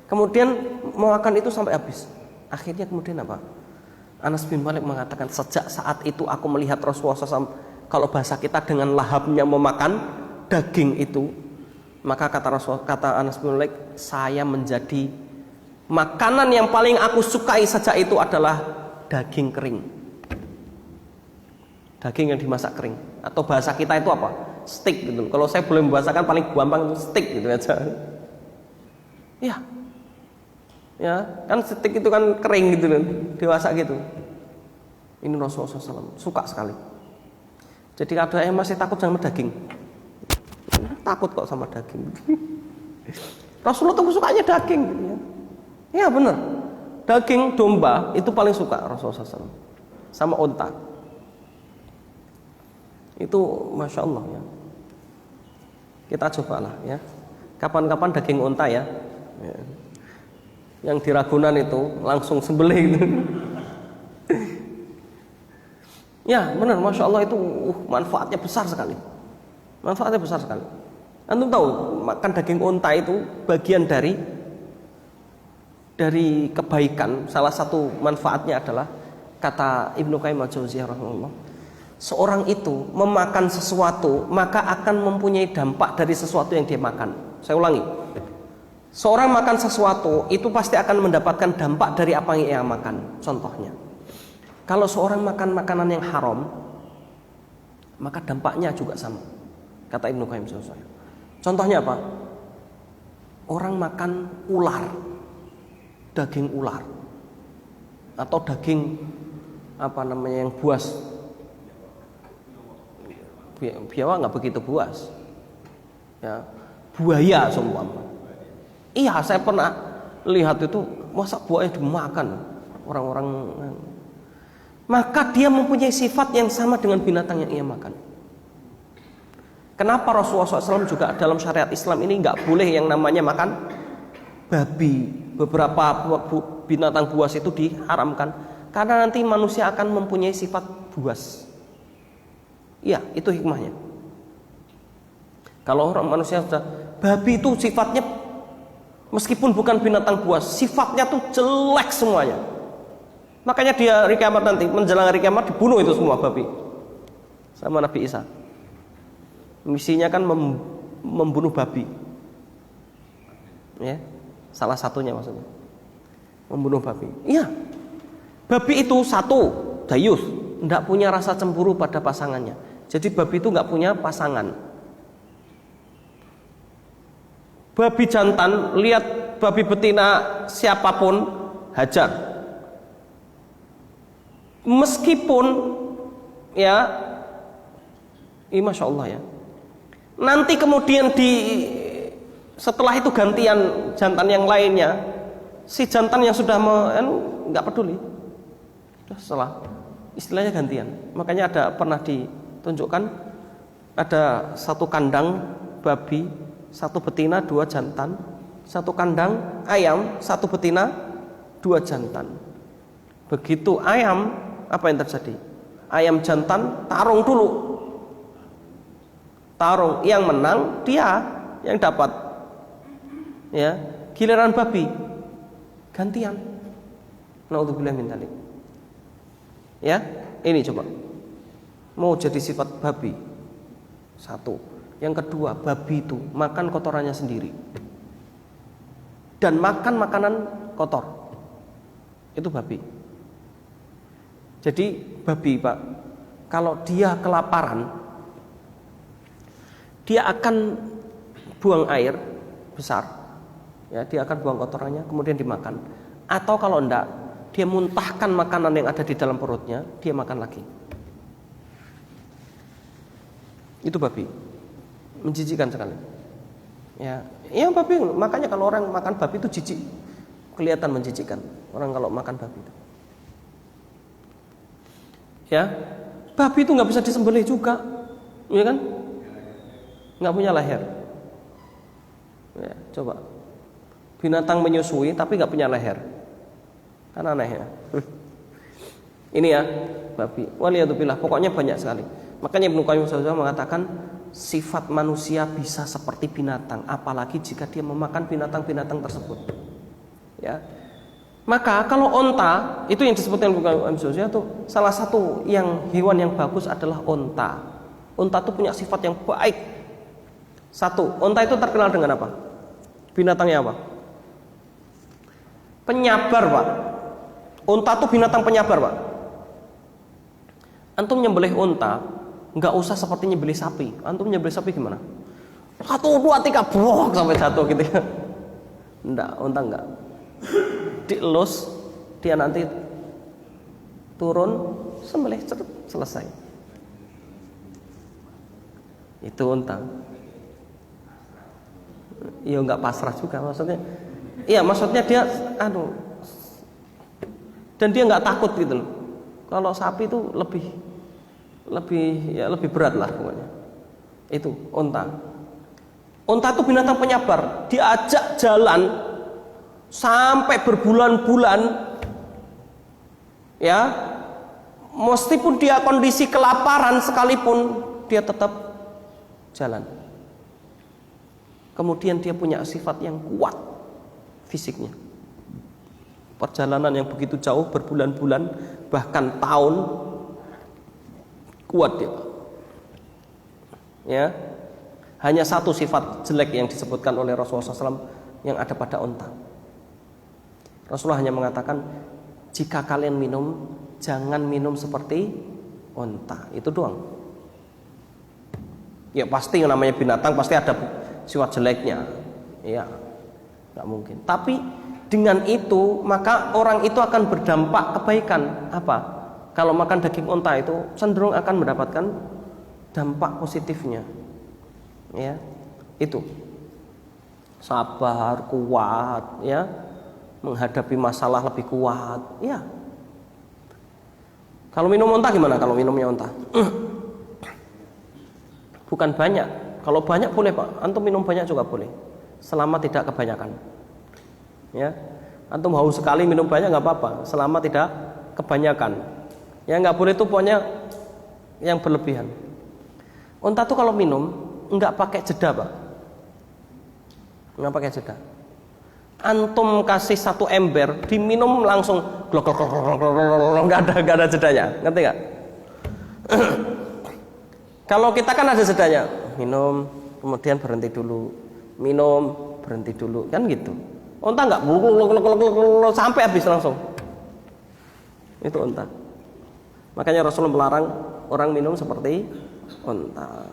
Kemudian mau makan itu sampai habis. Akhirnya kemudian apa? Anas bin Malik mengatakan sejak saat itu aku melihat Rasulullah SAW, kalau bahasa kita dengan lahapnya memakan daging itu, maka kata Anas bin Malik, saya menjadi makanan yang paling aku sukai sejak itu adalah daging kering. Daging yang dimasak kering. Atau bahasa kita itu apa? Steak gitu. Kalau saya boleh membahasakan paling gampang itu steak gitu aja. Ya. Ya, kan steak itu kan kering gitu kan, dimasak gitu. Ini Rasulullah SAW suka sekali. Jadi ada yang masih takut sama daging. Takut kok sama daging. Rasulullah tuh sukanya daging gitu ya. Ya benar. Daging domba itu paling suka Rasulullah SAW. Sama unta. Itu masya Allah ya. Kita cobalah ya. Kapan-kapan daging unta ya. Ya. Yang di Ragunan itu langsung sembelih gitu. Ya benar, masya Allah itu manfaatnya besar sekali. Manfaatnya besar sekali. Antum tahu makan daging unta itu bagian dari kebaikan. Salah satu manfaatnya adalah kata Ibnu Qayyim al-Jauziyah rahimahullah, seorang itu memakan sesuatu maka akan mempunyai dampak dari sesuatu yang dia makan. Saya ulangi, seorang makan sesuatu itu pasti akan mendapatkan dampak dari apa yang ia makan. Contohnya, kalau seorang makan makanan yang haram, maka dampaknya juga sama. Kata Ibnu Qayyim al-Jauziyah. Contohnya apa? Orang makan ular, daging ular, atau daging apa namanya yang buas. Biawak nggak begitu buas. Ya, buaya semua. Iya, saya pernah lihat itu masa buaya dimakan orang-orang. maka dia mempunyai sifat yang sama dengan binatang yang ia makan. Kenapa Rasulullah SAW juga dalam syariat Islam ini nggak boleh yang namanya makan babi? Beberapa binatang buas itu diharamkan karena nanti manusia akan mempunyai sifat buas. Iya, itu hikmahnya. Kalau orang manusia sudah, babi itu sifatnya meskipun bukan binatang buas, sifatnya tuh jelek semuanya. Makanya dia hari kiamat nanti, menjelang hari kiamat dibunuh itu semua babi sama Nabi Isa. Misinya kan membunuh babi, ya, salah satunya maksudnya membunuh babi. Iya, babi itu satu dayus, tidak punya rasa cemburu pada pasangannya. Jadi babi itu nggak punya pasangan. Babi jantan lihat babi betina siapapun hajar, meskipun ya, masya Allah ya. Nanti kemudian setelah itu gantian jantan yang lainnya, si jantan yang sudah nggak peduli, setelah istilahnya gantian. Makanya pernah ditunjukkan ada satu kandang babi, satu betina, dua jantan, satu kandang ayam, satu betina, dua jantan. Begitu ayam, apa yang terjadi? Ayam jantan tarung dulu. Tarung, yang menang dia yang dapat. Ya, giliran babi gantian. Naudzubillah min dzalik. Ya, ini coba. Mau jadi sifat babi. Satu. Yang kedua, babi itu makan kotorannya sendiri. Dan makan makanan kotor. Itu babi. Jadi babi, Pak, kalau dia kelaparan, dia akan buang air besar, ya, dia akan buang kotorannya kemudian dimakan. Atau kalau enggak, dia muntahkan makanan yang ada di dalam perutnya, dia makan lagi. Itu babi, menjijikkan sekali. Ya, babi. Makanya kalau orang makan babi itu jijik, kelihatan menjijikkan. Orang kalau makan babi itu, ya, babi itu nggak bisa disembelih juga, ya kan? Nggak punya leher. Ya, coba binatang menyusui tapi nggak punya leher, kan aneh ya. Ini ya babi. Waliyadzubillah. Pokoknya banyak sekali. Makanya Ibnu Qayyim mengatakan sifat manusia bisa seperti binatang, apalagi jika dia memakan binatang-binatang tersebut. Ya. Maka kalau onta, itu yang disebutkan Ibnu Qayyim itu salah satu yang hewan yang bagus adalah onta. Onta itu punya sifat yang baik. Satu, onta itu terkenal dengan apa? Binatangnya apa? Penyabar, Pak. Onta itu binatang penyabar, Pak. Antum nyembelih onta, nggak usah seperti nyembelih sapi. Antum nyembelih sapi gimana? 1, 2, 3, brok sampai jatuh gitu ya. Enggak, onta enggak. Dielus, dia nanti turun, sembelih, selesai. Itu onta. Ya nggak pasrah juga maksudnya. Iya, maksudnya dia dan dia nggak takut gitu loh. Kalau sapi itu lebih berat lah pokoknya. Itu onta. Onta itu binatang penyabar, diajak jalan sampai berbulan-bulan, ya, meskipun dia kondisi kelaparan sekalipun dia tetap jalan. Kemudian dia punya sifat yang kuat fisiknya. Perjalanan yang begitu jauh berbulan-bulan bahkan tahun, kuat dia. Ya. Hanya satu sifat jelek yang disebutkan oleh Rasulullah SAW yang ada pada onta. Rasulullah hanya mengatakan, jika kalian minum, jangan minum seperti onta. Itu doang. Ya pasti yang namanya binatang pasti ada sifat jeleknya, ya, nggak mungkin. Tapi dengan itu maka orang itu akan berdampak kebaikan. Apa? Kalau makan daging onta itu cenderung akan mendapatkan dampak positifnya, ya, itu sabar, kuat, ya, menghadapi masalah lebih kuat, ya. Kalau minum unta gimana kalau minumnya unta? Bukan banyak. Kalau banyak boleh Pak. Antum minum banyak juga boleh. Selama tidak kebanyakan. Ya. Antum haus sekali minum banyak nggak apa-apa. Selama tidak kebanyakan. Ya nggak boleh itu pokoknya yang berlebihan. Unta tuh kalau minum nggak pakai jeda Pak. Nggak pakai jeda. Antum kasih 1 ember diminum langsung glok glok glok glok, nggak ada jedanya, ngerti nggak? Kalau kita kan ada jedanya, minum kemudian berhenti dulu, minum berhenti dulu, kan gitu. Unta nggak sampai habis langsung. Itu unta. Makanya Rasulullah melarang orang minum seperti unta.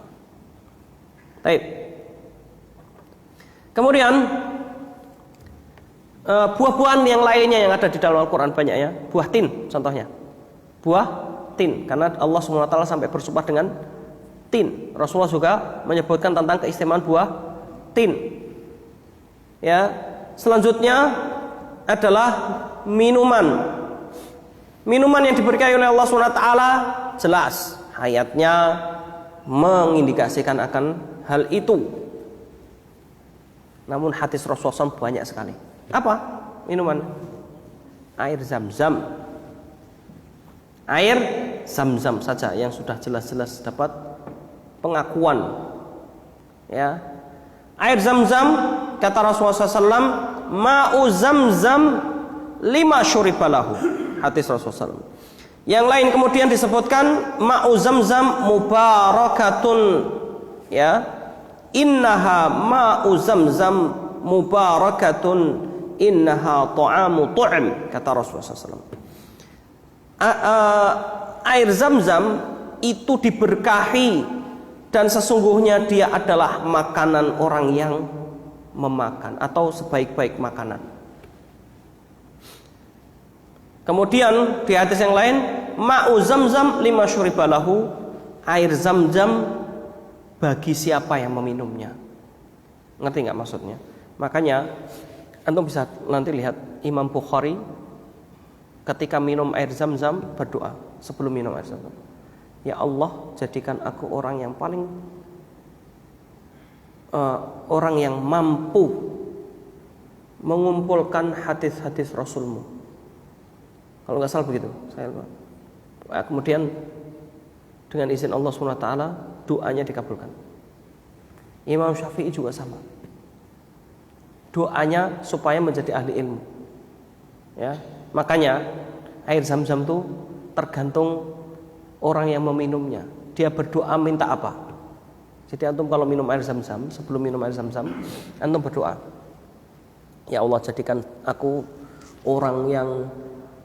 Baik. Kemudian buah-buahan yang lainnya yang ada di dalam Al-Quran banyak ya. Buah tin contohnya. Buah tin, karena Allah SWT sampai bersumpah dengan tin. Rasulullah juga menyebutkan tentang keistimewaan buah tin. Ya. Selanjutnya adalah minuman. Minuman yang diberkahi oleh Allah SWT jelas ayatnya mengindikasikan akan hal itu. Namun hadis Rasulullah SAW banyak sekali. Apa minuman? Air zam-zam. Air zam-zam saja yang sudah jelas-jelas dapat pengakuan. Ya, air zam-zam kata Rasulullah SAW, ma'u zam-zam lima syuribalahu. Hadis Rasulullah SAW. Yang lain kemudian disebutkan ma'u zam-zam mubarakatun. Ya, innaha ma'u zam-zam mubarakatun. Innaha ta'amu tu'am, kata Rasulullah SAW. Air zam-zam itu diberkahi dan sesungguhnya dia adalah makanan orang yang memakan atau sebaik-baik makanan. Kemudian di hadis yang lain, ma'u zam-zam lima syuribalahu, air zam-zam bagi siapa yang meminumnya. Ngerti nggak maksudnya? Makanya antum bisa nanti lihat Imam Bukhari ketika minum air zam-zam berdoa sebelum minum air zam-zam. Ya Allah, jadikan aku orang yang paling orang yang mampu mengumpulkan hadis-hadis Rasulmu. Kalau nggak salah begitu. Kemudian dengan izin Allah SWT doanya dikabulkan. Imam Syafi'i juga sama. Doanya supaya menjadi ahli ilmu. Ya, makanya air zam-zam itu tergantung orang yang meminumnya. Dia berdoa minta apa? Jadi antum kalau minum air zam-zam, sebelum minum air zam-zam, antum berdoa, ya Allah, jadikan aku orang yang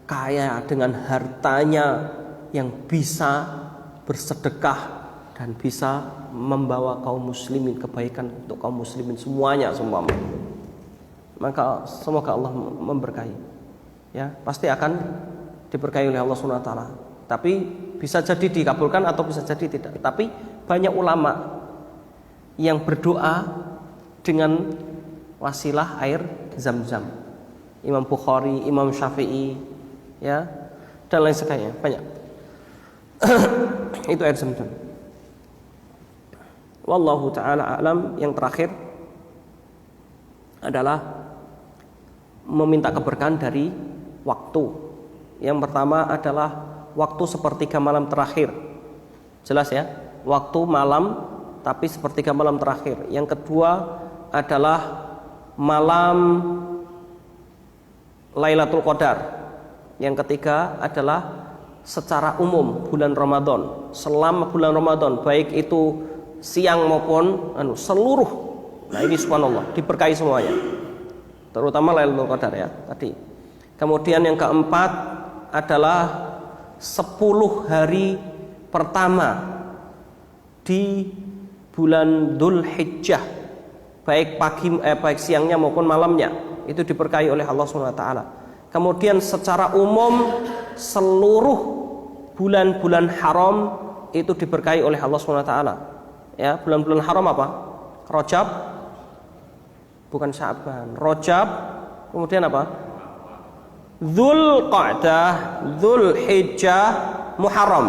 kaya dengan hartanya, yang bisa bersedekah dan bisa membawa kaum muslimin kebaikan untuk kaum muslimin semuanya semua. Maka semoga Allah memberkahi. Ya, pasti akan diberkahi oleh Allah SWT. Tapi bisa jadi dikabulkan atau bisa jadi tidak. Tapi banyak ulama yang berdoa dengan wasilah air zam-zam. Imam Bukhari, Imam Syafi'i, ya, dan lain sebagainya, banyak. Itu air zam-zam. Wallahu ta'ala a'lam. Yang terakhir adalah meminta keberkahan dari waktu. Yang pertama adalah waktu sepertiga malam terakhir. Jelas ya, waktu malam tapi sepertiga malam terakhir. Yang kedua adalah malam Lailatul Qadar. Yang ketiga adalah secara umum bulan Ramadan. Selama bulan Ramadan, baik itu siang maupun seluruh. Nah ini subhanallah diberkahi semuanya. Terutama Lailatul Qadar ya tadi. Kemudian yang keempat adalah 10 hari pertama di bulan Dzulhijjah, baik baik siangnya maupun malamnya, itu diberkahi oleh Allah SWT. Kemudian secara umum seluruh bulan-bulan haram itu diberkahi oleh Allah SWT. Ya, bulan-bulan haram apa? Rajab, bukan Sya'ban, Rajab, kemudian apa? Dzulqa'dah, Dzulhijjah, Muharram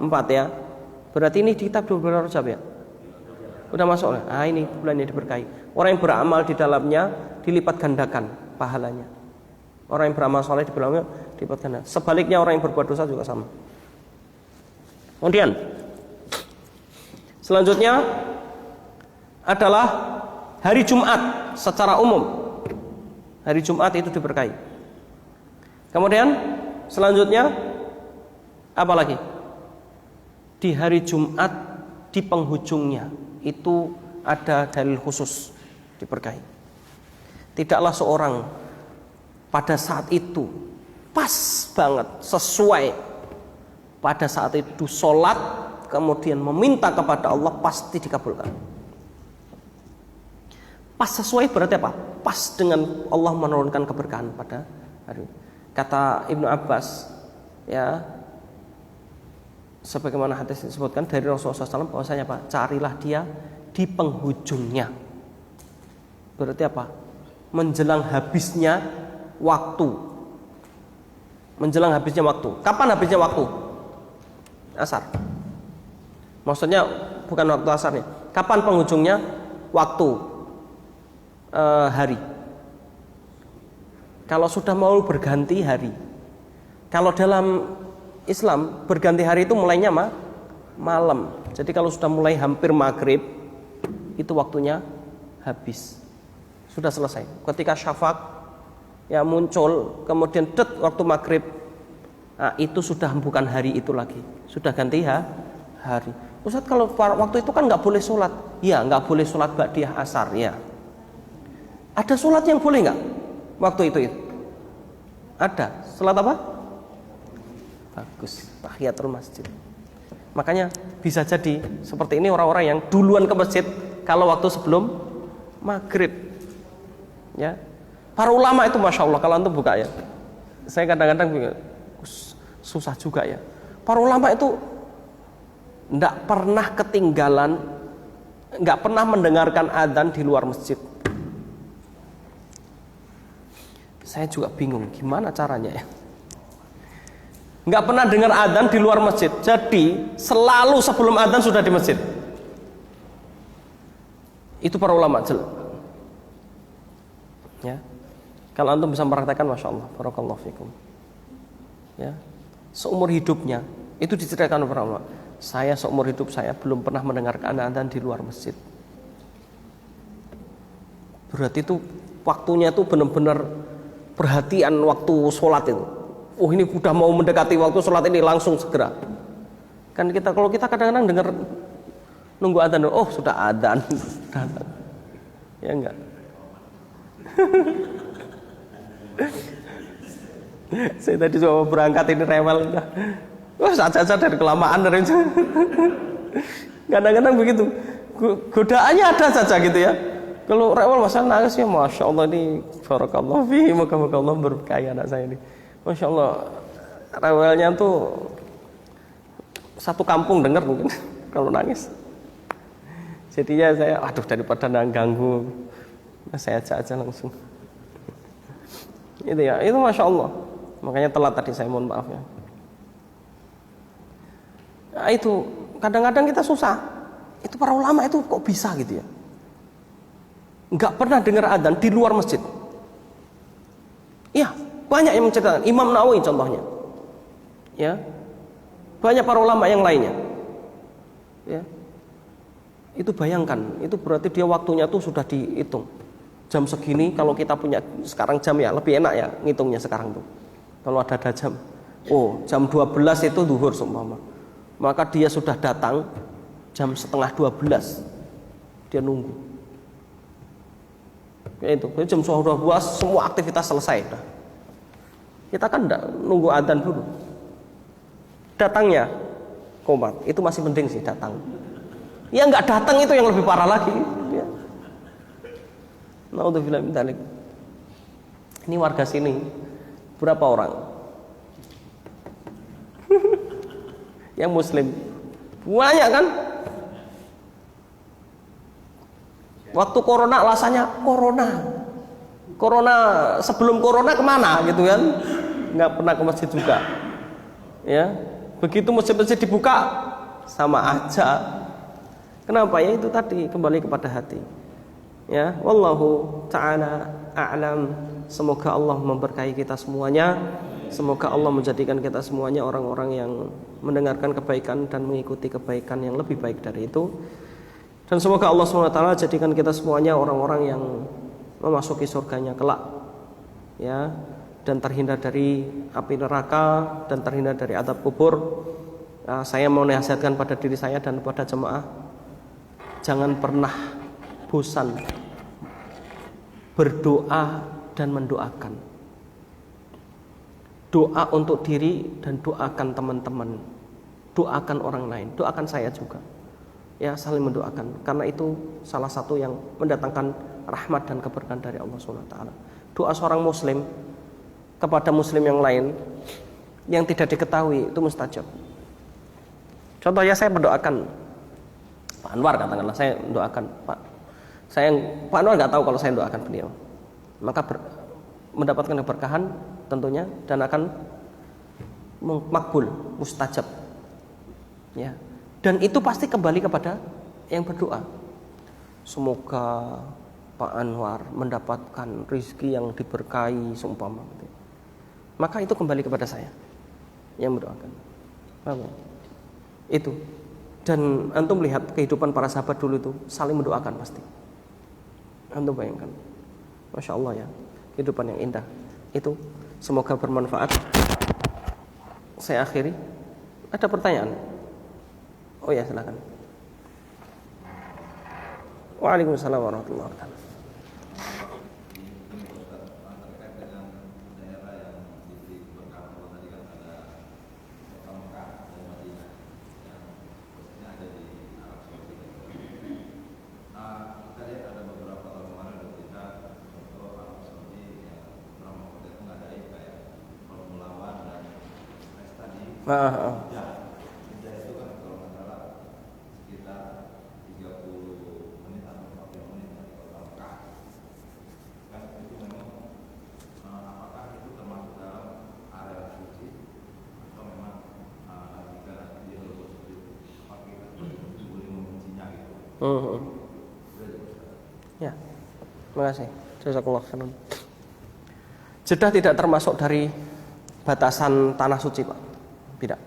4 ya. Berarti ini di kitab 12 Rajab ya. Udah masuk. Nah, ini bulan yang diberkahi. Orang yang beramal di dalamnya dilipat gandakan pahalanya. Orang yang beramal soleh di dalamnya dilipat gandakan. Sebaliknya orang yang berbuat dosa juga sama. Kemudian selanjutnya adalah hari Jumat secara umum. Hari Jumat itu diberkahi. Kemudian selanjutnya apa lagi? Di hari Jumat di penghujungnya itu ada dalil khusus diberkahi. Tidaklah seorang pada saat itu pas banget sesuai pada saat itu sholat kemudian meminta kepada Allah pasti dikabulkan. Pas sesuai berarti apa? Pas dengan Allah menurunkan keberkahan pada hari ini. Kata Ibnu Abbas ya, sebagaimana hadis disebutkan dari Rasulullah SAW bahwasanya apa? Carilah dia di penghujungnya. Berarti apa? Menjelang habisnya waktu. Menjelang habisnya waktu. Kapan habisnya waktu? Asar. Maksudnya bukan waktu asarnya. Kapan penghujungnya? Waktu. Hari. Kalau sudah mau berganti hari. Kalau dalam Islam berganti hari itu mulainya malam. Jadi kalau sudah mulai hampir maghrib itu waktunya habis. Sudah selesai. Ketika syafaq ya muncul, kemudian waktu maghrib, nah, itu sudah bukan hari itu lagi. Sudah ganti hari. Ustaz, kalau waktu itu kan nggak boleh sholat. Ya, nggak boleh sholat ba'diyah asar ya. Ada sholat yang boleh nggak waktu itu? Ada. Sholat apa? Bagus. Tahiyatul masjid. Makanya bisa jadi seperti ini orang-orang yang duluan ke masjid kalau waktu sebelum maghrib. Ya. Para ulama itu masya Allah kalau antum buka ya. Saya kadang-kadang susah juga ya. Para ulama itu tidak pernah ketinggalan, nggak pernah mendengarkan adzan di luar masjid. Saya juga bingung gimana caranya ya. Nggak pernah dengar adzan di luar masjid. Jadi selalu sebelum adzan sudah di masjid. Itu para ulama jelas. Ya. Kalau antum bisa mempraktekkan masya Allah, barakallahu fikum. Ya. Seumur hidupnya itu diceritakan oleh para ulama. Saya seumur hidup saya belum pernah mendengarkan adzan di luar masjid. Berarti itu waktunya itu benar-benar perhatian waktu sholat itu. Oh ini udah mau mendekati waktu sholat ini langsung segera. Kan kita kalau kita kadang-kadang dengar nunggu adzan, oh sudah adzan, ya enggak. Saya tadi coba berangkat ini rewel udah. Wah saja dari kelamaan dari itu. Kadang-kadang begitu. Godaannya ada saja gitu ya. Kalau rewel masalah nangis ya masya Allah ini barakallah fi, moga-moga Allah berkahi anak saya ini. Masya Allah rewelnya tuh satu kampung dengar mungkin kalau nangis. Jadinya saya aduh daripada ganggu saya aja langsung. Itu ya, itu masya Allah. Makanya telat tadi saya mohon maaf ya. Nah, itu kadang-kadang kita susah. Itu para ulama itu kok bisa gitu ya. Nggak pernah dengar adzan di luar masjid. Iya, banyak yang menceritakan. Imam Nawawi contohnya. Ya. Banyak para ulama yang lainnya. Ya. Itu bayangkan, itu berarti dia waktunya tuh sudah dihitung. Jam segini kalau kita punya sekarang jam ya lebih enak ya ngitungnya sekarang tuh. Kalau ada jam. Oh, jam 12 itu zuhur seumpama. Maka dia sudah datang jam setengah 12. Dia nunggu. Ya itu, jam 12 semua aktivitas selesai. Dah. Kita kan enggak nunggu adzan dulu. Datangnya komat, itu masih penting sih datang. Ya enggak datang itu yang lebih parah lagi. Ya. Naudzubillah min dzalik. Ini warga sini berapa orang? Yang muslim. Banyak kan? Waktu corona alasannya corona sebelum corona kemana gitu kan, nggak pernah ke masjid juga ya. Begitu masjid-masjid dibuka sama aja. Kenapa? Ya itu tadi, kembali kepada hati. Ya, wallahu taala a'lam. Semoga Allah memberkahi kita semuanya. Semoga Allah menjadikan kita semuanya orang-orang yang mendengarkan kebaikan dan mengikuti kebaikan yang lebih baik dari itu. Dan semoga Allah SWT jadikan kita semuanya orang-orang yang memasuki surganya kelak, ya, dan terhindar dari api neraka dan terhindar dari azab kubur. Saya mau nasihatkan pada diri saya dan pada jemaah, jangan pernah bosan berdoa dan mendoakan. Doa untuk diri dan doakan teman-teman, doakan orang lain, doakan saya juga. Ya, saling mendoakan, karena itu salah satu yang mendatangkan rahmat dan keberkahan dari Allah SWT. Doa seorang muslim kepada muslim yang lain yang tidak diketahui itu mustajab. Contohnya saya mendoakan Pak Anwar, katakanlah saya mendoakan Pak Anwar nggak tahu kalau saya mendoakan beliau, maka mendapatkan keberkahan tentunya dan akan makbul, mustajab, ya. Dan itu pasti kembali kepada yang berdoa. Semoga Pak Anwar mendapatkan rezeki yang diberkahi seumpama. Maka itu kembali kepada saya yang mendoakan. Itu. Dan antum lihat kehidupan para sahabat dulu itu saling mendoakan pasti. Antum bayangkan. Masya Allah ya, kehidupan yang indah. Itu semoga bermanfaat. Saya akhiri. Ada pertanyaan? Oh ya, silakan. Waalaikumsalam warahmatullahi wabarakatuh. Ya, terima kasih. Jazakallah khairan. Jeddah tidak termasuk dari batasan tanah suci, Pak. Tidak.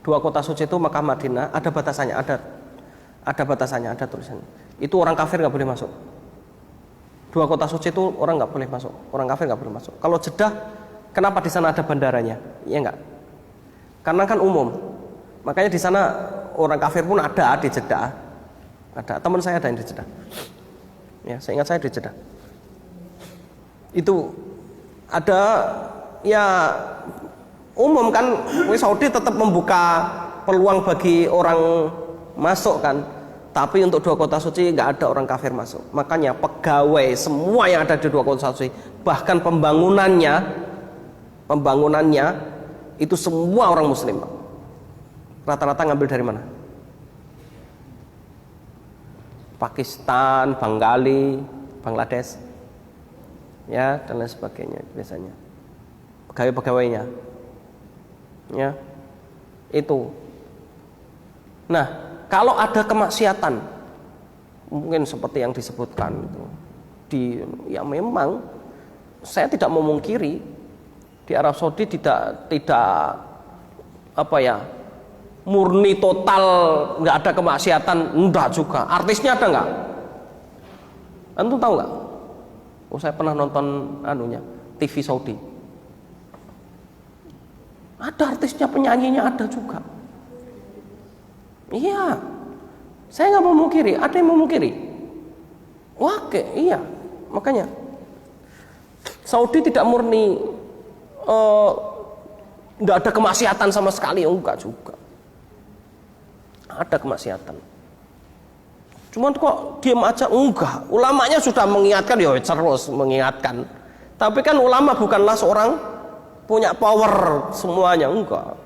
Dua kota suci itu Makkah, Madinah, ada batasannya, ada batasannya, ada tulisannya. Itu orang kafir nggak boleh masuk. Dua kota suci itu orang nggak boleh masuk, orang kafir nggak boleh masuk. Kalau Jeddah, kenapa di sana ada bandaranya? Iya nggak? Karena kan umum. Makanya di sana orang kafir pun ada di Jeddah. Ada, teman saya ada yang di Jeddah. Ya, saya ingat saya di Jeddah. Itu ada, ya umum kan, Saudi tetap membuka peluang bagi orang masuk kan. Tapi untuk dua kota suci nggak ada orang kafir masuk. Makanya pegawai semua yang ada di dua kota suci, bahkan pembangunannya itu semua orang Muslim. Rata-rata ngambil dari mana? Pakistan, Bengali, Bangladesh, ya, dan lain sebagainya biasanya. Pegawai-pegawainya, ya, itu. Nah, kalau ada kemaksiatan, mungkin seperti yang disebutkan itu, ya memang saya tidak memungkiri di Arab Saudi tidak apa ya, murni total nggak ada kemaksiatan, enggak juga. Artisnya ada nggak? Antum tahu nggak? Oh, saya pernah nonton TV Saudi. Ada artisnya, penyanyinya ada juga. Iya, saya nggak memungkiri. Ada yang memungkiri? Oke, iya. Makanya Saudi tidak murni nggak ada kemaksiatan sama sekali, enggak juga. Ada kemaksiatan. Cuman kok diam aja? Enggak. Ulamanya sudah mengingatkan, ya terus mengingatkan. Tapi kan ulama bukanlah seorang punya power semuanya, enggak.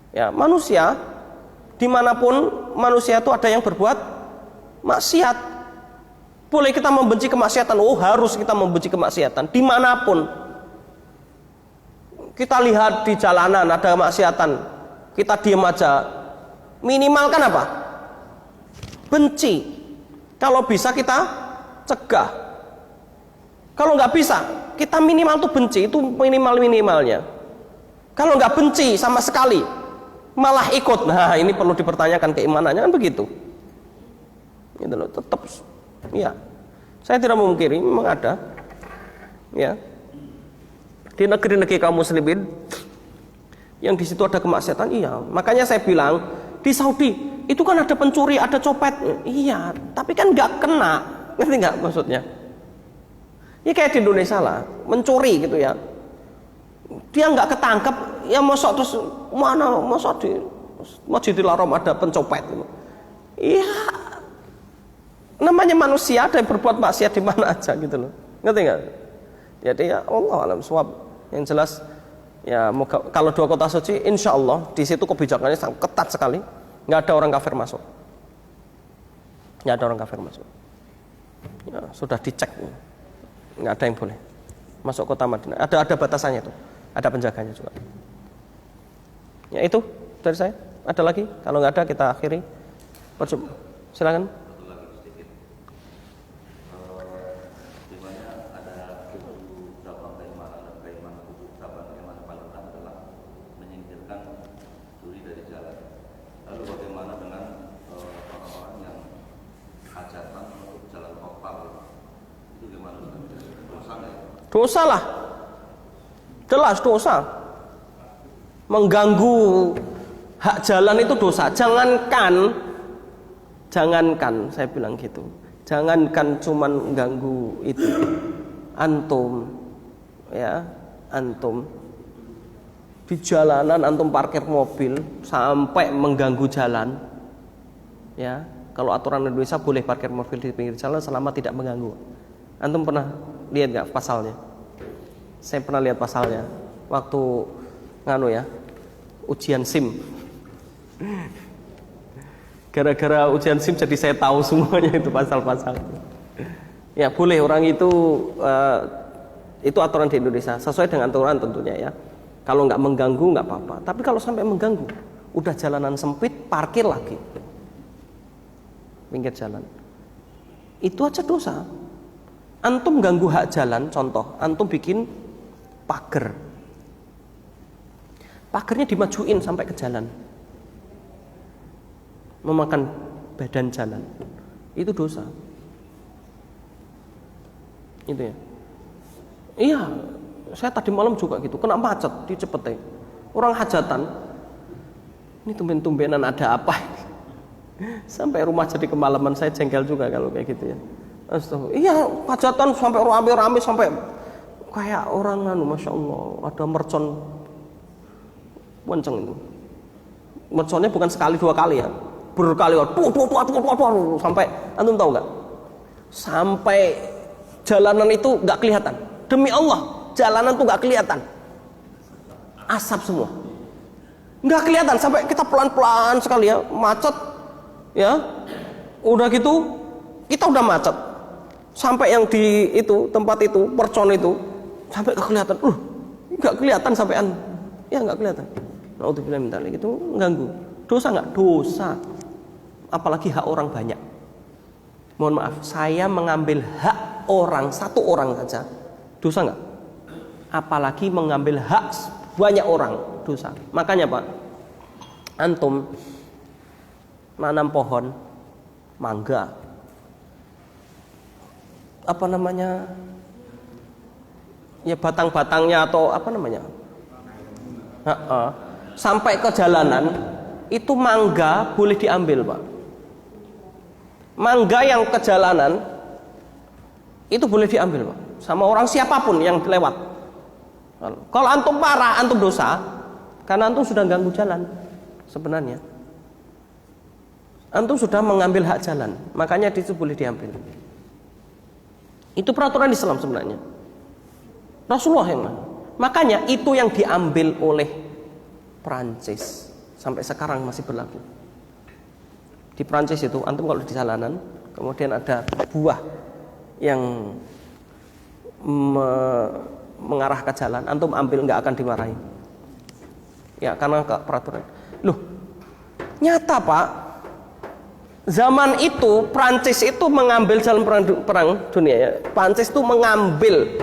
Ya, manusia dimanapun manusia itu ada yang berbuat maksiat. Boleh kita membenci kemaksiatan, oh harus kita membenci kemaksiatan dimanapun. Kita lihat di jalanan ada kemaksiatan, kita diem aja, minimal kan apa? Benci. Kalau bisa kita cegah. Kalau nggak bisa, kita minimal tuh benci, itu minimalnya. Kalau nggak benci sama sekali, malah ikut. Nah, ini perlu dipertanyakan keimanannya, kan begitu. Gitu loh, tetap ya. Saya tidak memungkiri memang ada. Ya. Di negeri-negeri kaum muslimin yang di situ ada kemaksiatan, iya. Makanya saya bilang di Saudi itu kan ada pencuri, ada copet, iya. Tapi kan nggak kena, ngerti nggak maksudnya? Ya kayak di Indonesia lah, mencuri gitu ya. Dia nggak ketangkep, ya mosok terus mana mosok di Masjidil Haram ada pencopet. Iya. Namanya manusia, ada yang berbuat maksiat di mana aja gitu loh. Ngerti nggak? Jadi ya Allah alam suwab. Yang jelas ya kalau 2 kota suci insya Allah di situ kebijakannya sangat ketat sekali, nggak ada orang kafir masuk, nggak ada orang kafir masuk, ya, sudah dicek, nggak ada yang boleh masuk kota Madinah, ada batasannya tuh, ada penjaganya juga. Ya itu dari saya. Ada lagi? Kalau nggak ada kita akhiri perjumpaan. Silakan. Dosa lah, jelas dosa. Mengganggu hak jalan itu dosa. Jangankan saya bilang gitu, jangankan cuman mengganggu itu, antum di jalanan antum parkir mobil sampai mengganggu jalan, ya. Kalau aturan Indonesia boleh parkir mobil di pinggir jalan selama tidak mengganggu. Antum pernah lihat nggak pasalnya? Saya pernah lihat pasalnya waktu ujian SIM. Gara-gara ujian SIM jadi saya tahu semuanya itu pasal-pasal. Ya boleh orang itu aturan di Indonesia sesuai dengan aturan tentunya ya. Kalau nggak mengganggu nggak apa-apa. Tapi kalau sampai mengganggu, udah jalanan sempit parkir lagi pinggir jalan. Itu aja dosa. Antum ganggu hak jalan, contoh, antum bikin pagar. Pagarnya dimajuin sampai ke jalan. Memakan badan jalan. Itu dosa. Itu ya. Iya, saya tadi malam juga gitu, kena macet di Cepete. Orang hajatan. Ini tumben-tumbenan ada apa? Sampai rumah jadi kemalaman, saya jengkel juga kalau kayak gitu ya. Astaga. Iya, hajatan sampai rame-rame sampai kayak orang Masya Allah, ada mercon kenceng itu. Merconnya bukan sekali 2 kali ya, berkali sampai antum tahu nggak? Sampai jalanan itu nggak kelihatan. Demi Allah, jalanan tuh nggak kelihatan. Asap semua. Nggak kelihatan sampai kita pelan-pelan sekali ya, macet ya. Udah gitu kita udah macet. Sampai yang di itu tempat itu mercon itu sampai kelihatan, nggak kelihatan sampean, ya nggak kelihatan. Naudzubillah min dzalik, itu mengganggu. Dosa nggak? Dosa. Apalagi hak orang banyak. Mohon maaf, saya mengambil hak orang, 1 orang saja, dosa nggak? Apalagi mengambil hak banyak orang, dosa. Makanya Pak, antum nanam pohon mangga, apa namanya, ya batang-batangnya atau apa namanya, sampai ke jalanan itu mangga boleh diambil Pak. Mangga yang ke jalanan itu boleh diambil Pak, sama orang siapapun yang lewat. Kalau antum parah, antum dosa, karena antum sudah ganggu jalan. Sebenarnya antum sudah mengambil hak jalan, makanya itu boleh diambil. Itu peraturan Islam sebenarnya. Rasulullah yang makanya itu yang diambil oleh Prancis sampai sekarang masih berlaku. Di Prancis itu antum kalau di jalanan kemudian ada buah yang mengarah ke jalan, antum ambil nggak akan dimarahi. Ya karena peraturan. Loh, nyata Pak. Zaman itu Prancis itu mengambil jalan perang dunia ya. Prancis itu mengambil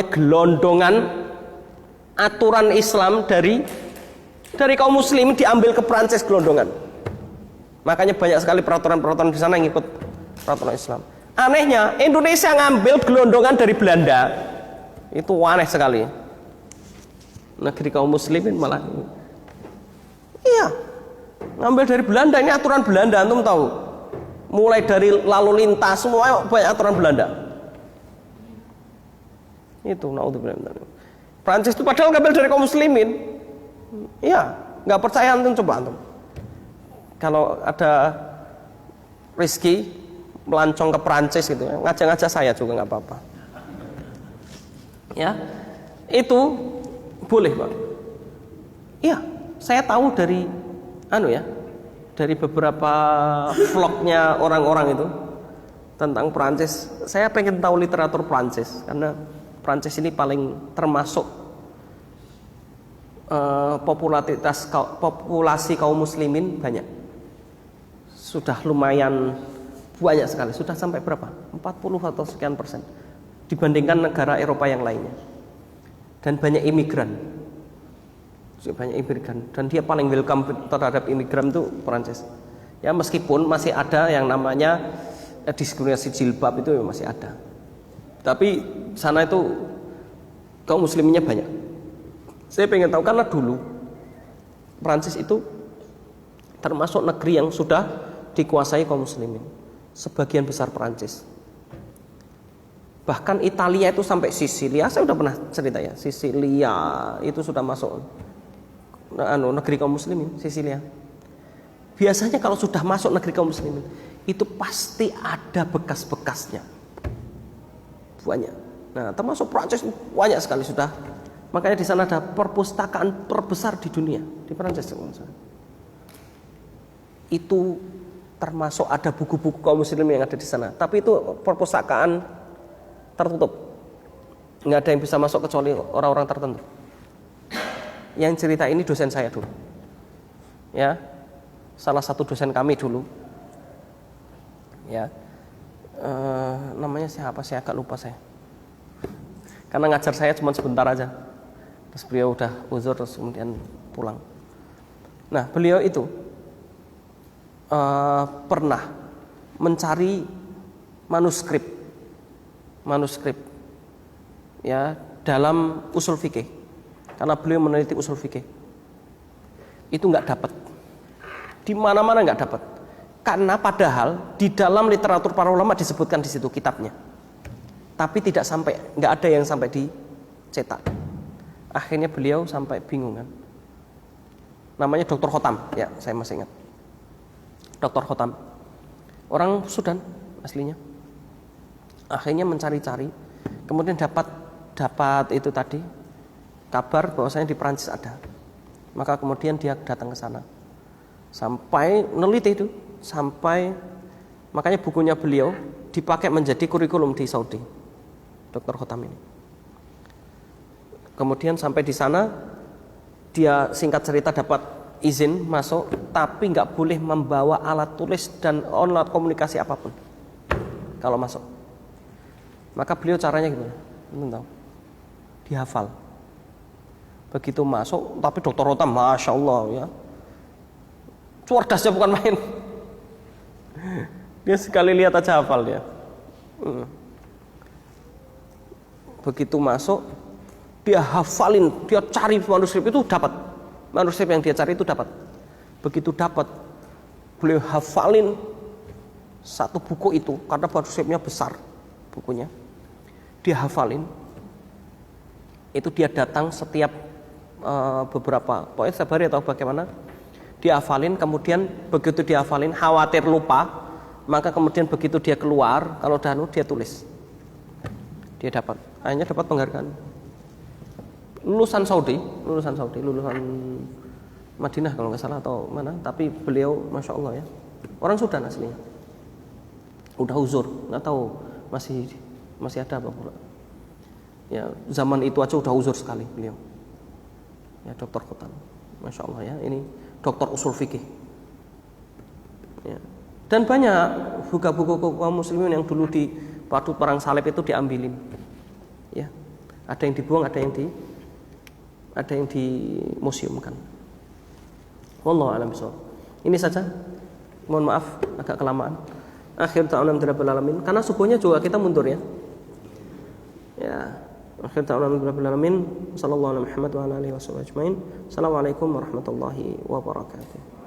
gelondongan aturan Islam dari kaum muslim, diambil ke Prancis gelondongan. Makanya banyak sekali peraturan-peraturan di sana yang ikut peraturan Islam. Anehnya Indonesia ngambil gelondongan dari Belanda. Itu aneh sekali. Negeri kaum muslimin malah ngambil dari Belanda. Ini aturan Belanda, antum tahu. Mulai dari lalu lintas semua banyak aturan Belanda. Itu naudzubillah. Prancis itu padahal ngambil dari kaum muslimin. Iya, nggak percaya antum, coba antum. Kalau ada rezeki melancong ke Prancis gitu, ngajak-ngajak saya juga nggak apa-apa. Ya, itu boleh Pak. Iya, saya tahu dari dari beberapa vlognya orang-orang itu tentang Prancis. Saya pengen tahu literatur Prancis karena Prancis ini paling termasuk populasi kaum muslimin banyak. Sudah lumayan banyak sekali. Sudah sampai berapa? 40 atau sekian persen dibandingkan negara Eropa yang lainnya. Dan banyak imigran. Dan dia paling welcome terhadap imigran itu Prancis. Ya, meskipun masih ada yang namanya diskriminasi jilbab itu masih ada. Tapi sana itu kaum musliminnya banyak. Saya pengen tahu karena dulu Prancis itu termasuk negeri yang sudah dikuasai kaum muslimin. Sebagian besar Prancis. Bahkan Italia itu sampai Sisilia, saya sudah pernah cerita ya. Sisilia itu sudah masuk negeri kaum muslimin, Sisilia. Biasanya kalau sudah masuk negeri kaum muslimin, itu pasti ada bekas-bekasnya. Banyak. Nah, termasuk Prancis banyak sekali sudah. Makanya di sana ada perpustakaan terbesar di dunia, di Prancis. Itu termasuk ada buku-buku kaum muslimin yang ada di sana. Tapi itu perpustakaan tertutup. Nggak ada yang bisa masuk kecuali orang-orang tertentu. Yang cerita ini dosen saya dulu. Ya. Salah satu dosen kami dulu. Ya. Namanya siapa? Saya agak lupa saya. Karena ngajar saya cuma sebentar aja. Terus beliau udah uzur terus kemudian pulang. Nah, beliau itu pernah mencari manuskrip ya dalam usul fikih, karena beliau meneliti usul fikih. Itu nggak dapat, di mana-mana nggak dapat, karena padahal di dalam literatur para ulama disebutkan di situ kitabnya, tapi tidak sampai, nggak ada yang sampai dicetak. Akhirnya beliau sampai bingung kan. Namanya Dr. Khotam, ya saya masih ingat. Dr. Khotam, orang Sudan aslinya. Akhirnya mencari-cari, kemudian dapat itu tadi kabar bahwasanya di Prancis ada. Maka kemudian dia datang ke sana, sampai neliti itu, sampai makanya bukunya beliau dipakai menjadi kurikulum di Saudi, Dr. Khotam ini. Kemudian sampai di sana, dia singkat cerita dapat izin masuk, tapi nggak boleh membawa alat tulis dan alat komunikasi apapun kalau masuk. Maka beliau caranya gimana? Tahu? Dihafal. Begitu masuk, tapi Dr. Khotam, masya Allah ya, cerdasnya bukan main. Dia sekali lihat aja hafal dia. Begitu masuk, dia hafalin, dia cari manuskrip itu dapat. Manuskrip yang dia cari itu dapat. Begitu dapat, beliau hafalin satu buku itu karena manuskripnya besar bukunya. Dia hafalin. Itu dia datang setiap beberapa, pokoknya setiap hari atau bagaimana. Dia hafalin, kemudian begitu dia hafalin khawatir lupa, maka kemudian begitu dia keluar, kalau dia tulis. Dia dapat, akhirnya dapat penghargaan. Lulusan Madinah kalau nggak salah atau mana, tapi beliau masya Allah ya, orang Sudan aslinya, udah uzur, nggak tahu masih ada apa pula. Ya zaman itu aja udah uzur sekali beliau, ya Dr. Khotam. Masya Allah ya, ini doktor usul fikih. Ya. Dan banyak buku-buku kaum muslimin yang dulu di waktu perang salib itu diambilin. Ya. Ada yang dibuang, ada yang dimuseumkan. Wallahu a'lam bishawab. Ini saja. Mohon maaf agak kelamaan. Akhir ta'ala rabbil alamin. Karena subuhnya juga kita mundur ya. Ya. Akhir ta'ala rabbil alamin. Sallallahu alaihi Muhammad wa ala alihi wasallam ajmain. Assalamualaikum warahmatullahi wabarakatuh.